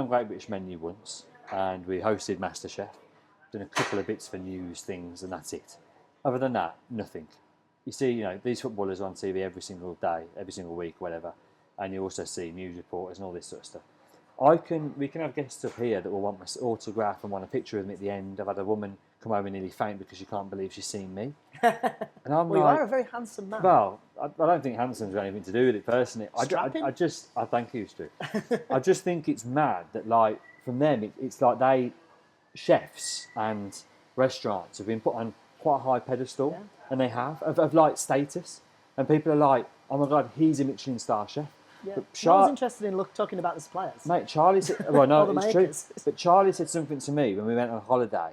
Speaker 2: Great British Menu once, and we hosted MasterChef. Done a couple of bits for news things, and that's it. Other than that, nothing. You see, these footballers are on TV every single day, every single week, whatever, and you also see news reporters and all this sort of stuff. We can have guests up here that will want my autograph and want a picture of me at the end. I've had a woman come over and nearly faint because she can't believe she's seen me. And I'm
Speaker 1: Well, you
Speaker 2: like,
Speaker 1: are a very handsome man.
Speaker 2: well, I don't think Hanson's got anything to do with it personally. I thank you, Stu. I just think it's mad that like from them, it's like chefs and restaurants have been put on quite a high pedestal, and they have of like status, and people are like, oh my god, he's a Michelin star chef.
Speaker 1: Yeah.
Speaker 2: But
Speaker 1: I was interested in talking about the suppliers.
Speaker 2: Mate, Charlie said, well, no,
Speaker 1: All the
Speaker 2: it's true.
Speaker 1: makers.
Speaker 2: But Charlie said something to me when we went on holiday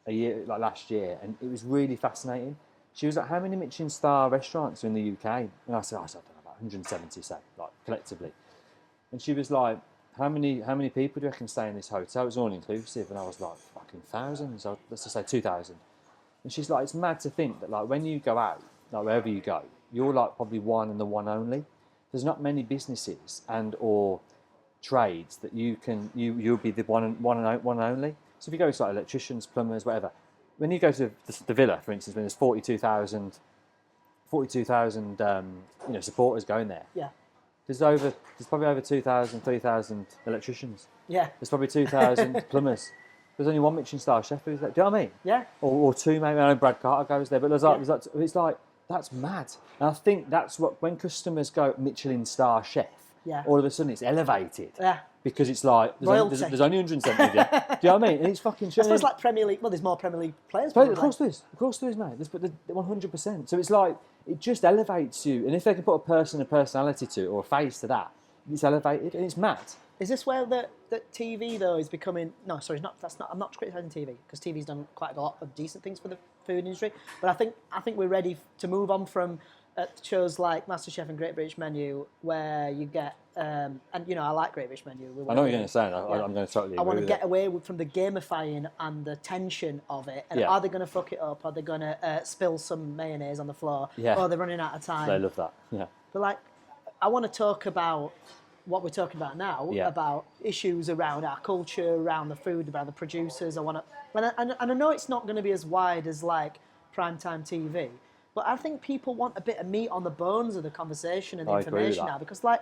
Speaker 2: last year, and it was really fascinating. She was like, how many Michelin star restaurants are in the UK? And I said, I don't know, about 170, say, like collectively. And she was like, how many people do you reckon stay in this hotel? It was all inclusive. And I was like, fucking thousands. Let's just say 2,000. And she's like, it's mad to think that like when you go out, like wherever you go, you're like probably one and the one only. There's not many businesses and or trades that you'll be the one and only. So if you go to like electricians, plumbers, whatever, when you go to the villa, for instance, when there's 42,000 supporters going there,
Speaker 1: Yeah.
Speaker 2: there's probably over 2,000, 3,000 electricians.
Speaker 1: Yeah.
Speaker 2: There's probably 2,000 plumbers. There's only one Michelin star chef who's there. Do you know what I mean?
Speaker 1: Yeah.
Speaker 2: Or two, maybe. I know Brad Carter goes there, but it's like that's mad. And I think that's what when customers go Michelin star chef, all of a sudden it's elevated.
Speaker 1: Yeah.
Speaker 2: Because it's like there's only 170 of you. Do you know what I mean? And it's fucking shit.
Speaker 1: I suppose like Premier League. Well, there's more Premier League players.
Speaker 2: Of course there is, mate. There's 100%. So it's like it just elevates you. And if they can put a personality to it or a face to that, it's elevated and it's mad.
Speaker 1: Is this where that TV though is becoming? No, sorry, that's not. I'm not criticizing TV because TV's done quite a lot of decent things for the food industry. But I think we're ready to move on from shows like MasterChef and Great British Menu, where you get and I like Great British Menu.
Speaker 2: I know what you're going to say. I'm going to totally agree.
Speaker 1: I want to
Speaker 2: with
Speaker 1: get
Speaker 2: it.
Speaker 1: away from the gamifying and the tension of it. And are they going to fuck it up? Are they going to spill some mayonnaise on the floor?
Speaker 2: Yeah.
Speaker 1: Or are they running out of time?
Speaker 2: They love that. Yeah.
Speaker 1: But like, I want to talk about what we're talking about now, about issues around our culture, around the food, around the producers. And I know it's not going to be as wide as like primetime TV, but I think people want a bit of meat on the bones of the conversation and the information now, because like,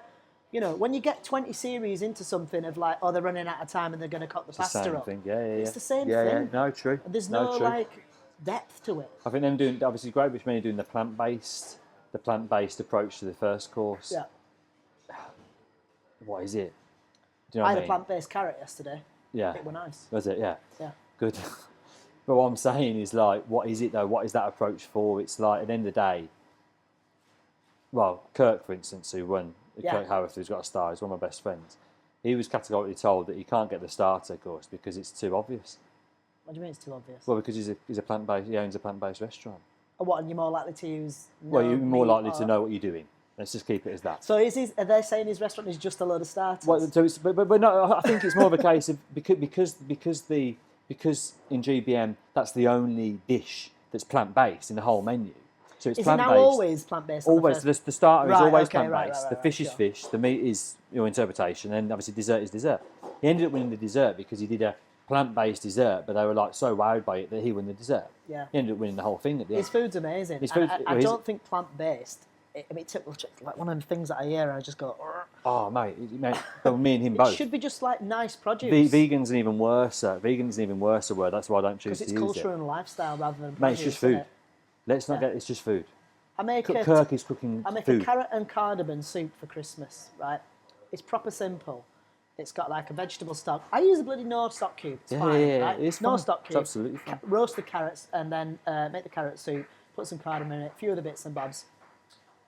Speaker 1: when you get 20 series into something of like, they're running out of time and they're going to cook the pasta up.
Speaker 2: Thing.
Speaker 1: It's the same thing.
Speaker 2: Yeah, no, true.
Speaker 1: And there's no like depth to it.
Speaker 2: I think them doing obviously Great British Menu doing the plant-based approach to the first course.
Speaker 1: Yeah.
Speaker 2: What is it? Do you know
Speaker 1: I
Speaker 2: what
Speaker 1: had
Speaker 2: I
Speaker 1: a plant-based carrot yesterday.
Speaker 2: Yeah.
Speaker 1: It was nice.
Speaker 2: Was it? Yeah.
Speaker 1: Yeah.
Speaker 2: Good. But what I'm saying is like, what is it though? What is that approach for? It's like at the end of the day. Well, Kirk, for instance, who won, Kirk Howarth, who's got a star, is one of my best friends. He was categorically told that he can't get the starter course because it's too obvious.
Speaker 1: What do you mean it's too obvious?
Speaker 2: Well, because he's a plant-based, he owns a plant-based restaurant.
Speaker 1: Or what? And you're more likely to use.
Speaker 2: You're more likely to know what you're doing. Let's just keep it as that.
Speaker 1: So are they saying his restaurant is just a load of starters?
Speaker 2: Well, so it's, but no, I think it's more of a case of because in GBM that's the only dish that's plant-based in the whole menu. So it's
Speaker 1: is
Speaker 2: plant-based.
Speaker 1: It now always plant-based?
Speaker 2: Always. The starter is always plant-based.
Speaker 1: Right,
Speaker 2: the fish is fish. The meat is your interpretation, and obviously dessert is dessert. He ended up winning the dessert because he did a plant-based dessert, but they were like so wowed by it that he won the dessert.
Speaker 1: Yeah.
Speaker 2: He ended up winning the whole thing at the end.
Speaker 1: His food's amazing. I don't think plant-based. It's like one of them things that I hear and I just go. Urgh.
Speaker 2: Oh mate, but me and him both.
Speaker 1: It should be just like nice produce.
Speaker 2: Vegan's an even worse. Vegan's an even worse word. That's why I don't choose to use it.
Speaker 1: Because it's culture and lifestyle rather than.
Speaker 2: Mate, it's just food. Let's not get. It's just food. Kirk is cooking food.
Speaker 1: I make a carrot and cardamom soup for Christmas. Right, it's proper simple. It's got like a vegetable stock. I use a bloody no stock cube. It's fine. Right?
Speaker 2: It's
Speaker 1: no
Speaker 2: fine.
Speaker 1: stock cube.
Speaker 2: It's absolutely fine.
Speaker 1: Roast the carrots and then make the carrot soup. Put some cardamom in it. A few other bits and bobs.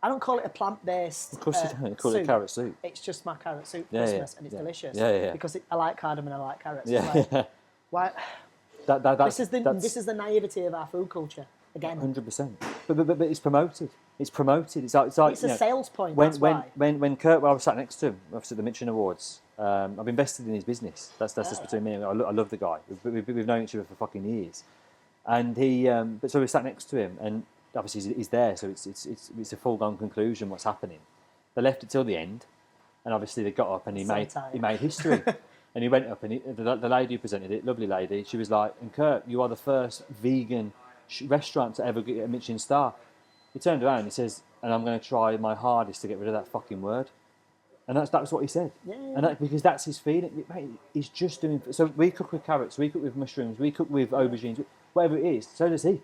Speaker 1: I don't call it a plant-based
Speaker 2: Of course you don't. You call it carrot soup.
Speaker 1: It's just my carrot soup for Christmas, and it's delicious.
Speaker 2: Yeah.
Speaker 1: Because I like cardamom and I like carrots.
Speaker 2: Yeah.
Speaker 1: Why? This is the naivety of our food culture again.
Speaker 2: 100%. But it's promoted. It's promoted. It's like
Speaker 1: it's a sales point. That's why.
Speaker 2: When Kurt, I was sat next to him, obviously at the Michelin Awards. I've invested in his business. That's just between me and him. I love the guy. We've known each other for fucking years, and he. But so we sat next to him, and obviously he's there, so it's a foregone conclusion what's happening. They left it till the end, and obviously they got up and he made history. And he went up and the lady who presented it, lovely lady, she was like, and Kurt, you are the first vegan restaurant to ever get a Michelin star. He turned around and he says, and I'm going to try my hardest to get rid of that fucking word. And that's what he said.
Speaker 1: Yeah.
Speaker 2: And because that's his feeling. Mate, he's just doing... So we cook with carrots, we cook with mushrooms, we cook with aubergines, whatever it is, so does he.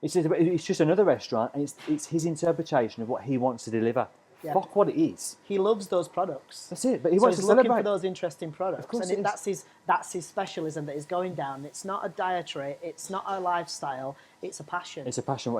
Speaker 2: It's just another restaurant, and it's his interpretation of what he wants to deliver.
Speaker 1: Yeah.
Speaker 2: Fuck what it is.
Speaker 1: He loves those products.
Speaker 2: That's it. But he
Speaker 1: So
Speaker 2: wants
Speaker 1: he's
Speaker 2: to
Speaker 1: looking
Speaker 2: celebrate.
Speaker 1: for those interesting products,
Speaker 2: Of course
Speaker 1: and
Speaker 2: it is.
Speaker 1: that's his specialism that he's going down. It's not a dietary, it's not a lifestyle, it's a passion.
Speaker 2: It's a passion,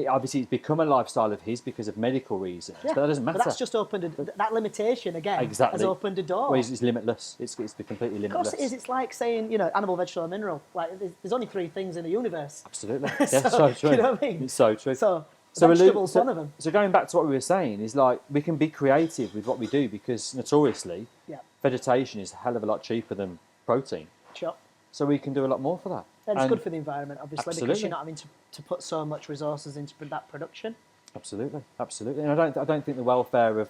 Speaker 2: obviously it's become a lifestyle of his because of medical reasons.
Speaker 1: Yeah.
Speaker 2: But that doesn't matter.
Speaker 1: But that's just opened that limitation again.
Speaker 2: Exactly.
Speaker 1: Has opened a door.
Speaker 2: Well, it's limitless. It's completely
Speaker 1: Of
Speaker 2: limitless.
Speaker 1: course it is. It's like saying, animal, vegetable, and mineral. Like there's only 3 things in the universe.
Speaker 2: Absolutely. Yeah, so true.
Speaker 1: You know what I mean?
Speaker 2: It's so true.
Speaker 1: So
Speaker 2: So
Speaker 1: vegetables, one of them.
Speaker 2: So going back to what we were saying is like we can be creative with what we do because notoriously
Speaker 1: Yeah.
Speaker 2: vegetation is a hell of a lot cheaper than protein.
Speaker 1: Sure.
Speaker 2: So we can do a lot more for that.
Speaker 1: And it's good for the environment, obviously, because
Speaker 2: Absolutely.
Speaker 1: you're not having to put so much resources into that production.
Speaker 2: Absolutely, absolutely. And I don't think the welfare of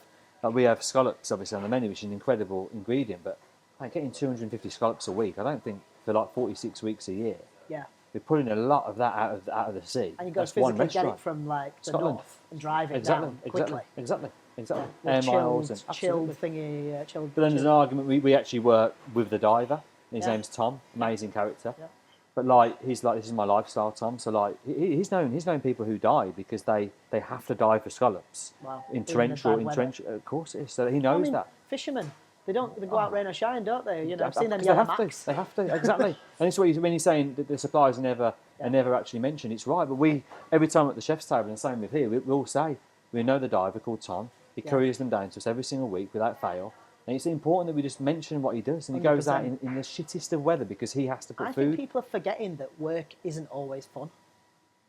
Speaker 2: we have scallops obviously on the menu, which is an incredible ingredient, but like, getting 250 scallops a week, I don't think for like 46 weeks a year.
Speaker 1: Yeah.
Speaker 2: We're pulling a lot of that out of the sea.
Speaker 1: And you've got
Speaker 2: That's
Speaker 1: to
Speaker 2: one
Speaker 1: physically get
Speaker 2: restaurant.
Speaker 1: it from like the
Speaker 2: Scotland.
Speaker 1: north and drive it
Speaker 2: Exactly,
Speaker 1: down quickly.
Speaker 2: exactly.
Speaker 1: With
Speaker 2: Air miles and
Speaker 1: chilled
Speaker 2: absolutely.
Speaker 1: thingy, chilled.
Speaker 2: But then there's an argument. We actually work with the diver. His
Speaker 1: Yeah.
Speaker 2: name's Tom. Amazing character.
Speaker 1: Yeah.
Speaker 2: But like he's like, this is my lifestyle, Tom. So like he's known people who die because they have to dive for scallops
Speaker 1: Wow.
Speaker 2: in
Speaker 1: Even in
Speaker 2: torrential.
Speaker 1: bad weather.
Speaker 2: Of course it is. So he knows that.
Speaker 1: Fishermen, they go out rain or shine, don't they? I've seen them
Speaker 2: Because
Speaker 1: yellow
Speaker 2: they have
Speaker 1: max.
Speaker 2: to. They have to exactly. And it's what when he's saying that the suppliers are never actually mentioned. It's right. But we every time at the chef's table, and the same with here, we all say we know the diver called Tom. He couriers them down to us every single week without fail. And it's important that we just mention what he does. And he goes out
Speaker 1: 100%.
Speaker 2: in the shittest of weather because he has to put
Speaker 1: I
Speaker 2: food.
Speaker 1: think people are forgetting that work isn't always fun.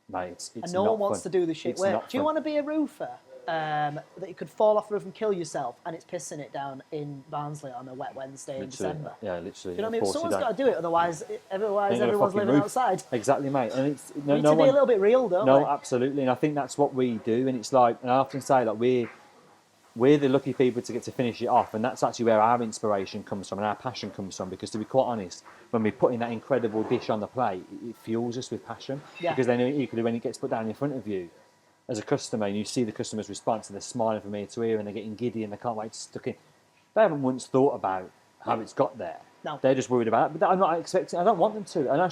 Speaker 2: Mate, it's
Speaker 1: And no
Speaker 2: not
Speaker 1: one wants
Speaker 2: fun.
Speaker 1: to do the shit
Speaker 2: It's
Speaker 1: work.
Speaker 2: not
Speaker 1: Do you
Speaker 2: fun.
Speaker 1: want to be a roofer that you could fall off the roof and kill yourself and it's pissing it down in Barnsley on a wet Wednesday in
Speaker 2: Literally,
Speaker 1: December?
Speaker 2: yeah, literally.
Speaker 1: Do you know what I mean?
Speaker 2: Of course you
Speaker 1: Someone's
Speaker 2: don't.
Speaker 1: got to do it, otherwise
Speaker 2: Ain't got a
Speaker 1: everyone's
Speaker 2: fucking
Speaker 1: living
Speaker 2: roof.
Speaker 1: outside.
Speaker 2: Exactly, mate. And it's
Speaker 1: We need to be a little bit real, don't we?
Speaker 2: No, absolutely, and I think that's what we do. And it's like, and I often say, like we're the lucky people to get to finish it off, and that's actually where our inspiration comes from and our passion comes from. Because to be quite honest, when we put in that incredible dish on the plate, it fuels us with passion.
Speaker 1: Yeah.
Speaker 2: Because then equally, when it gets put down in front of you, as a customer, and you see the customer's response, and they're smiling from ear to ear, and they're getting giddy, and they can't wait to stick in. They haven't once thought about how it's got there.
Speaker 1: No.
Speaker 2: They're just worried about it. But I'm not expecting. I don't want them to, and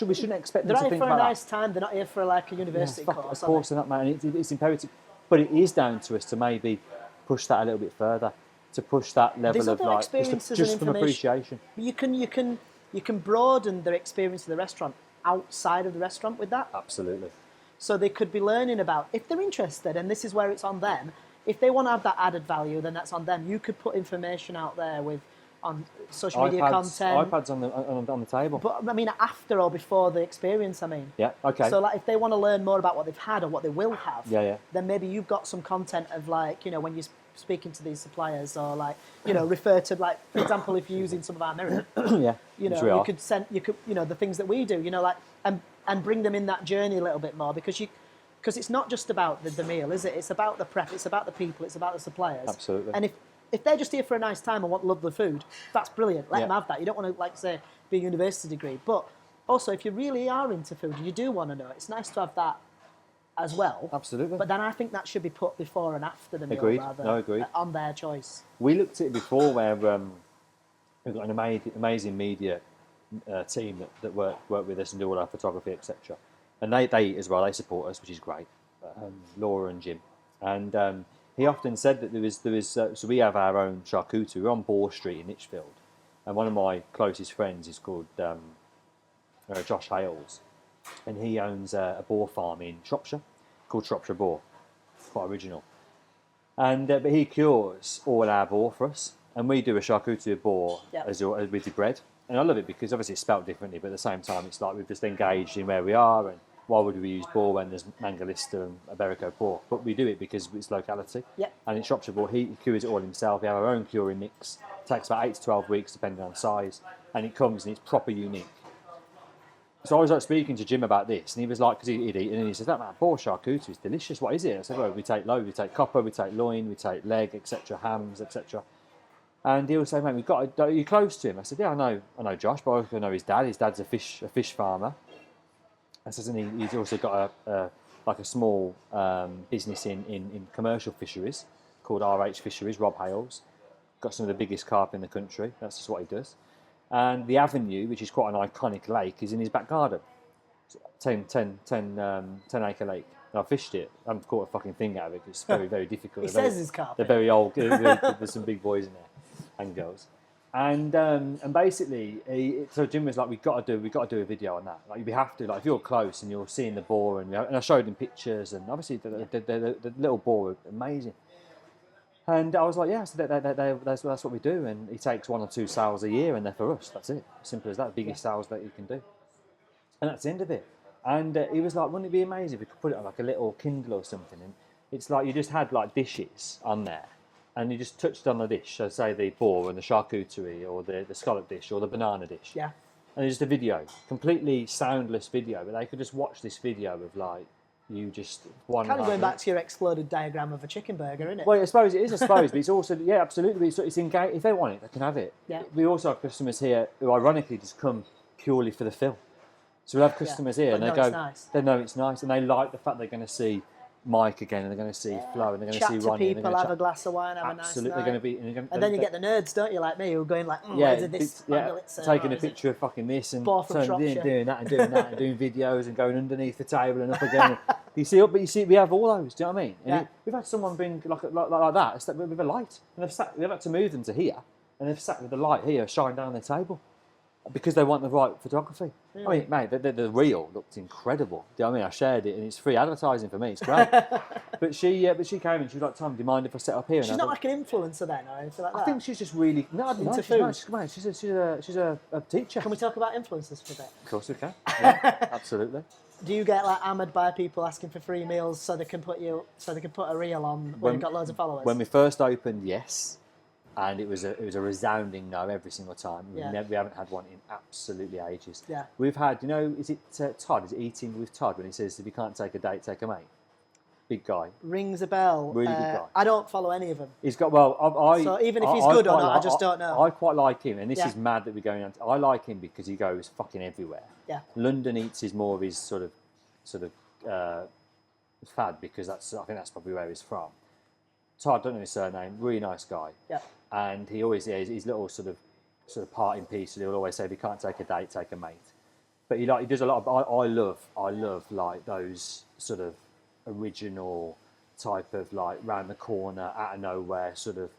Speaker 2: we shouldn't expect
Speaker 1: They're
Speaker 2: them
Speaker 1: out
Speaker 2: to
Speaker 1: here
Speaker 2: think
Speaker 1: for a
Speaker 2: about that.
Speaker 1: nice time. They're not here for like a university
Speaker 2: Yeah,
Speaker 1: course.
Speaker 2: of course, they're not, mate. And it's imperative, but it is down to us to maybe push that a little bit further, to push that level
Speaker 1: There's
Speaker 2: of
Speaker 1: other
Speaker 2: like
Speaker 1: experiences
Speaker 2: just
Speaker 1: and
Speaker 2: from
Speaker 1: information.
Speaker 2: appreciation.
Speaker 1: You can broaden their experience of the restaurant outside of the restaurant with that.
Speaker 2: Absolutely.
Speaker 1: So they could be learning about, if they're interested, and this is where it's on them, if they want to have that added value, then that's on them. You could put information out there on social media content.
Speaker 2: iPads on the table.
Speaker 1: But I mean, after or before the experience, I mean.
Speaker 2: Yeah. Okay.
Speaker 1: So like, if they want to learn more about what they've had or what they will have,
Speaker 2: Yeah.
Speaker 1: then maybe you've got some content of like, when you're speaking to these suppliers or like, refer to like, for example, if you're using some of our mirror,
Speaker 2: Yeah. Which we are.
Speaker 1: you could, the things that we do, like, and bring them in that journey a little bit more because it's not just about the meal, is it? It's about the prep, it's about the people, it's about the suppliers.
Speaker 2: Absolutely.
Speaker 1: And if they're just here for a nice time and want lovely food, that's brilliant. Let them have that. You don't want to, like, say, be a university degree. But also, if you really are into food, you do want to know, it's nice to have that as well.
Speaker 2: Absolutely.
Speaker 1: But then I think that should be put before and after the meal,
Speaker 2: Agreed.
Speaker 1: rather
Speaker 2: No, agreed.
Speaker 1: on their choice.
Speaker 2: We looked at it before where we've got an amazing media team that work with us and do all our photography, etc. And they as well, they support us, which is great. Laura and Jim. And he often said that there was so we have our own charcuterie. We're on Boar Street in Lichfield. And one of my closest friends is called Josh Hales. And he owns a boar farm in Shropshire called Shropshire Boar. Quite original. And but he cures all our boar for us, and we do a charcuterie of boar as with the bread. And I love it because obviously it's spelt differently, but at the same time it's like we've just engaged in where we are and why would we use boar when there's Mangalista and Iberico pork? But we do it because it's locality.
Speaker 1: Yeah.
Speaker 2: And in Shropshire Boar, he cures it all himself. We have our own curing mix. It takes about 8 to 12 weeks depending on size, and it comes and it's proper unique. So I was like speaking to Jim about this, and he was like, because he'd eaten, and he said, "That man, boar charcuterie is delicious. What is it?" I said, "Well, we take lobe, we take copper, we take loin, we take leg, etc., hams, etc." And he was saying, "Mate, are you close to him?" I said, "Yeah, I know Josh, but I also know his dad. His dad's a fish farmer." I said, and he's also got a small business in commercial fisheries called RH Fisheries. Rob Hales, got some of the biggest carp in the country. That's just what he does. And the Avenue, which is quite an iconic lake, is in his back garden. 10 acre lake. And I fished it. I haven't caught a fucking thing out of it. It's very, very difficult.
Speaker 1: He says he's carp.
Speaker 2: They're very old. There's some big boys in there and girls. And basically, so Jim was like, we got to do a video on that. Like, we have to. Like, if you're close and you're seeing the boar, and I showed him pictures, and obviously the little boar were amazing. And I was like, yeah, so that's what we do. And he takes 1 or 2 sows a year, and they're for us. That's it. Simple as that. Biggest sows that you can do. And that's the end of it. And he was like, wouldn't it be amazing if we could put it on like a little Kindle or something? And it's like you just had like dishes on there, and you just touched on the dish. So say the boar and the charcuterie, or the scallop dish, or the banana dish.
Speaker 1: Yeah.
Speaker 2: And it's just a video, completely soundless video, but they could just watch this video of like you just one.
Speaker 1: Kind of going back to your exploded diagram of a chicken burger, isn't it?
Speaker 2: Well, I suppose it is. But it's also absolutely. It's engaged. If they want it, they can have it.
Speaker 1: Yeah.
Speaker 2: We also have customers here who, ironically, just come purely for the film. So we'll have customers here, and they go, they know it's nice, and they like the fact they're going to see Mike again, and they're going to see Flo, and they're going to see Ronnie.
Speaker 1: Chat to people, have a glass of wine, have
Speaker 2: absolutely,
Speaker 1: a nice
Speaker 2: they're
Speaker 1: night.
Speaker 2: going to be,
Speaker 1: and then you get the nerds, don't you, like me, who are going like, where did this
Speaker 2: taking a picture of fucking this and doing that and doing that and doing videos and going underneath the table and up again. You see, we have all those. Do you know what I mean? And we've had someone bring like that with a light, and we've had to move them to here, and they've sat with the light here, shining down their table. Because they want the right photography. Really? I mean, mate, the reel looked incredible. Do you know what I mean? I shared it, and it's free advertising for me. It's great. but she came and she was like, "Tom, do you mind if I set up here?"
Speaker 1: She's not like an influencer then, or anything like that.
Speaker 2: I think she's just really
Speaker 1: into food.
Speaker 2: She's a teacher.
Speaker 1: Can we talk about influencers for a bit?
Speaker 2: Of course we can. Yeah, absolutely.
Speaker 1: Do you get like hammered by people asking for free meals so they can put a reel on when you've got loads of followers?
Speaker 2: When we first opened, yes. And it was a resounding no every single time. We haven't had one in absolutely ages.
Speaker 1: Yeah.
Speaker 2: We've had, is it Todd? Is it Eating with Todd when he says, if you can't take a date, take a mate? Big guy.
Speaker 1: Rings a bell.
Speaker 2: Really good guy.
Speaker 1: I don't follow any of them.
Speaker 2: He's got,
Speaker 1: so even if he's good or not, I just don't know.
Speaker 2: I quite like him, and this is mad that we're going on. I like him because he goes fucking everywhere.
Speaker 1: Yeah.
Speaker 2: London Eats is more of his sort of fad, because I think that's probably where he's from. Todd, I don't know his surname, really nice guy.
Speaker 1: Yeah.
Speaker 2: And he always his little sort of parting piece. He'll always say, "If you can't take a date, take a mate." But he does a lot of. I love like those sort of original type of like round the corner, out of nowhere sort of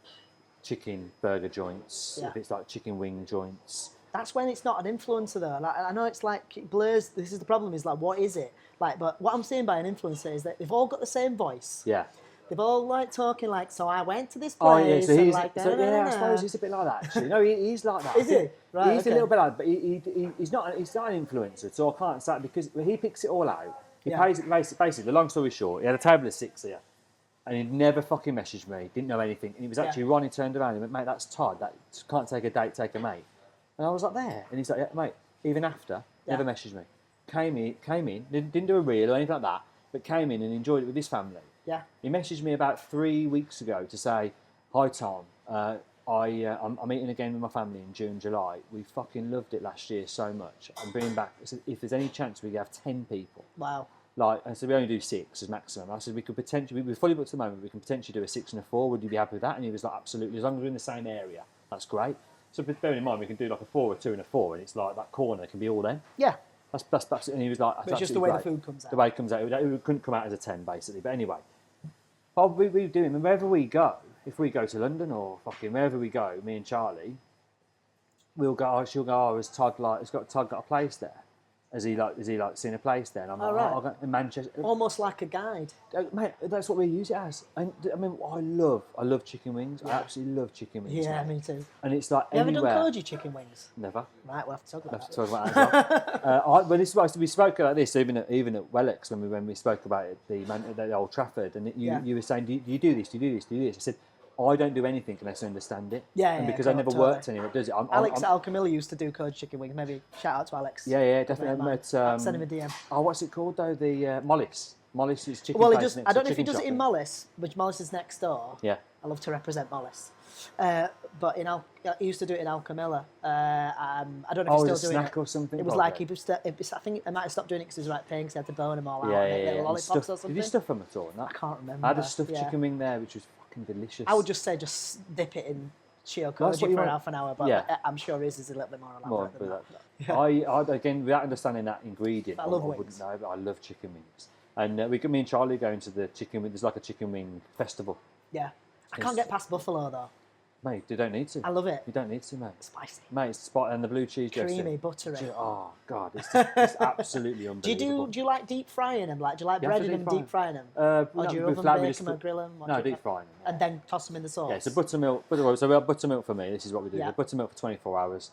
Speaker 2: chicken burger joints.
Speaker 1: Yeah.
Speaker 2: If it's like chicken wing joints.
Speaker 1: That's when it's not an influencer though. Like, I know it's like it blurs. This is the problem. Is like, what is it? Like, but what I'm saying by an influencer is that they've all got the same voice.
Speaker 2: Yeah.
Speaker 1: They've all like talking like, so I went to this place.
Speaker 2: Oh yeah, so he's
Speaker 1: like,
Speaker 2: I suppose he's a bit like that actually. No, he's like that.
Speaker 1: Is he? Right.
Speaker 2: He's a little bit like that, but he's not an influencer, so I can't say because he picks it all out. He pays it basically. The long story short, he had a table of 6 here, and he'd never fucking messaged me. Didn't know anything, and it was actually Ronnie turned around and went, "Mate, that's Todd. That can't take a date, take a mate." And I was like, "There," and he's like, "Yeah, mate." Even after, never messaged me. Came in, didn't do a reel or anything like that, but came in and enjoyed it with his family.
Speaker 1: Yeah.
Speaker 2: He messaged me about 3 weeks ago to say, "Hi Tom, I'm eating again with my family in June, July. We fucking loved it last year so much. I'm bringing back. I said, if there's any chance we could have 10 people."
Speaker 1: Wow.
Speaker 2: Like, I said, we only do 6 as maximum. I said, we could potentially, we're fully booked at the moment, we can potentially do a 6 and a 4. Would you be happy with that? And he was like, absolutely. As long as we're in the same area, that's great. So bearing in mind, we can do like a 4, a 2 and a 4, and it's like that corner can be all them.
Speaker 1: Yeah.
Speaker 2: That's and he was like, that's
Speaker 1: it's just the way the food comes out.
Speaker 2: The way it comes out. It couldn't come out as a 10, basically. But anyway. We do it. Wherever we go, if we go to London or fucking wherever we go, me and Charlie, we'll go. She'll go. Oh, has Todd got a place there? Has he seen a place there? And I'm like,
Speaker 1: right.
Speaker 2: I'll go in Manchester.
Speaker 1: Almost like a guide.
Speaker 2: Mate, that's what we use it as. And I mean, I love chicken wings. I absolutely love chicken wings.
Speaker 1: Yeah,
Speaker 2: mate.
Speaker 1: me too.
Speaker 2: And it's like
Speaker 1: You
Speaker 2: anywhere.
Speaker 1: ever done koji chicken wings?
Speaker 2: Never.
Speaker 1: Right, we'll have to talk about
Speaker 2: Let's
Speaker 1: that.
Speaker 2: talk about that as well. But this is why we spoke about this even at Wellex when we spoke about it, the Old Trafford, and you were saying, do you do this? Do you do this? Do you do this? I said, I don't do anything unless I understand it.
Speaker 1: Yeah,
Speaker 2: because I never worked anywhere that does it.
Speaker 1: Alex at Alchemilla used to do koji chicken wings. Maybe shout out to Alex.
Speaker 2: Yeah, definitely.
Speaker 1: Send him a DM.
Speaker 2: Oh, what's it called though? The Mollis. Mollis is chicken.
Speaker 1: Well,
Speaker 2: place
Speaker 1: I don't know if he
Speaker 2: chicken
Speaker 1: does it in
Speaker 2: shop.
Speaker 1: Mollis, which Mollis is next door.
Speaker 2: Yeah.
Speaker 1: I love to represent Mollis. But he used to do it in Alchemilla. I don't know if he's still doing it.
Speaker 2: Snack or something.
Speaker 1: It was like I think I might have stopped doing it because he was like paying because he had to bone them all out.
Speaker 2: Yeah.
Speaker 1: Lollipops or something.
Speaker 2: Did you stuff them at all?
Speaker 1: I can't remember.
Speaker 2: I had a stuffed chicken wing there, which was fucking delicious.
Speaker 1: I would just say just dip it in Shio
Speaker 2: That's what
Speaker 1: Koji
Speaker 2: you
Speaker 1: for
Speaker 2: want.
Speaker 1: half an hour, but
Speaker 2: Yeah.
Speaker 1: I'm sure his is a little bit more elaborate
Speaker 2: More
Speaker 1: than
Speaker 2: with
Speaker 1: that.
Speaker 2: that. I again, without understanding that ingredient,
Speaker 1: I love
Speaker 2: wouldn't
Speaker 1: wings.
Speaker 2: know, but I love chicken wings. And me and Charlie going to the chicken wing. There's like a chicken wing festival.
Speaker 1: Yeah. I can't get past buffalo though.
Speaker 2: Mate, you don't need to.
Speaker 1: I love it.
Speaker 2: You don't need to, mate.
Speaker 1: Spicy.
Speaker 2: Mate, it's the spot and the blue cheese dressing.
Speaker 1: Creamy, buttery.
Speaker 2: Oh god, it's absolutely
Speaker 1: Do
Speaker 2: unbelievable.
Speaker 1: you like deep frying them? Like, do you like
Speaker 2: You have to
Speaker 1: breading them,
Speaker 2: deep fry
Speaker 1: deep frying them?
Speaker 2: No,
Speaker 1: Or do you
Speaker 2: with
Speaker 1: oven
Speaker 2: flat, we
Speaker 1: bake
Speaker 2: just
Speaker 1: them or grill them?
Speaker 2: No, deep frying them.
Speaker 1: And then toss them in the sauce?
Speaker 2: Yeah, so buttermilk. So we have buttermilk for me. This is what we do.
Speaker 1: Yeah.
Speaker 2: We buttermilk for 24 hours.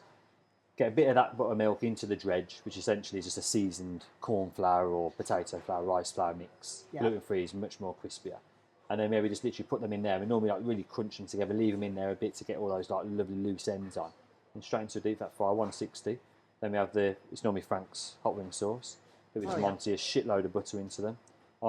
Speaker 2: Get a bit of that buttermilk into the dredge, which essentially is just a seasoned corn flour or potato flour, rice flour mix.
Speaker 1: Yeah.
Speaker 2: Gluten-free is much more crispier. And then maybe just literally put them in there. We normally like really crunch them together, leave them in there a bit to get all those like lovely loose ends on. And straight into a deep fat fryer, 160. Then we have it's normally Frank's hot wing sauce. But we just Monty a shitload of butter into them.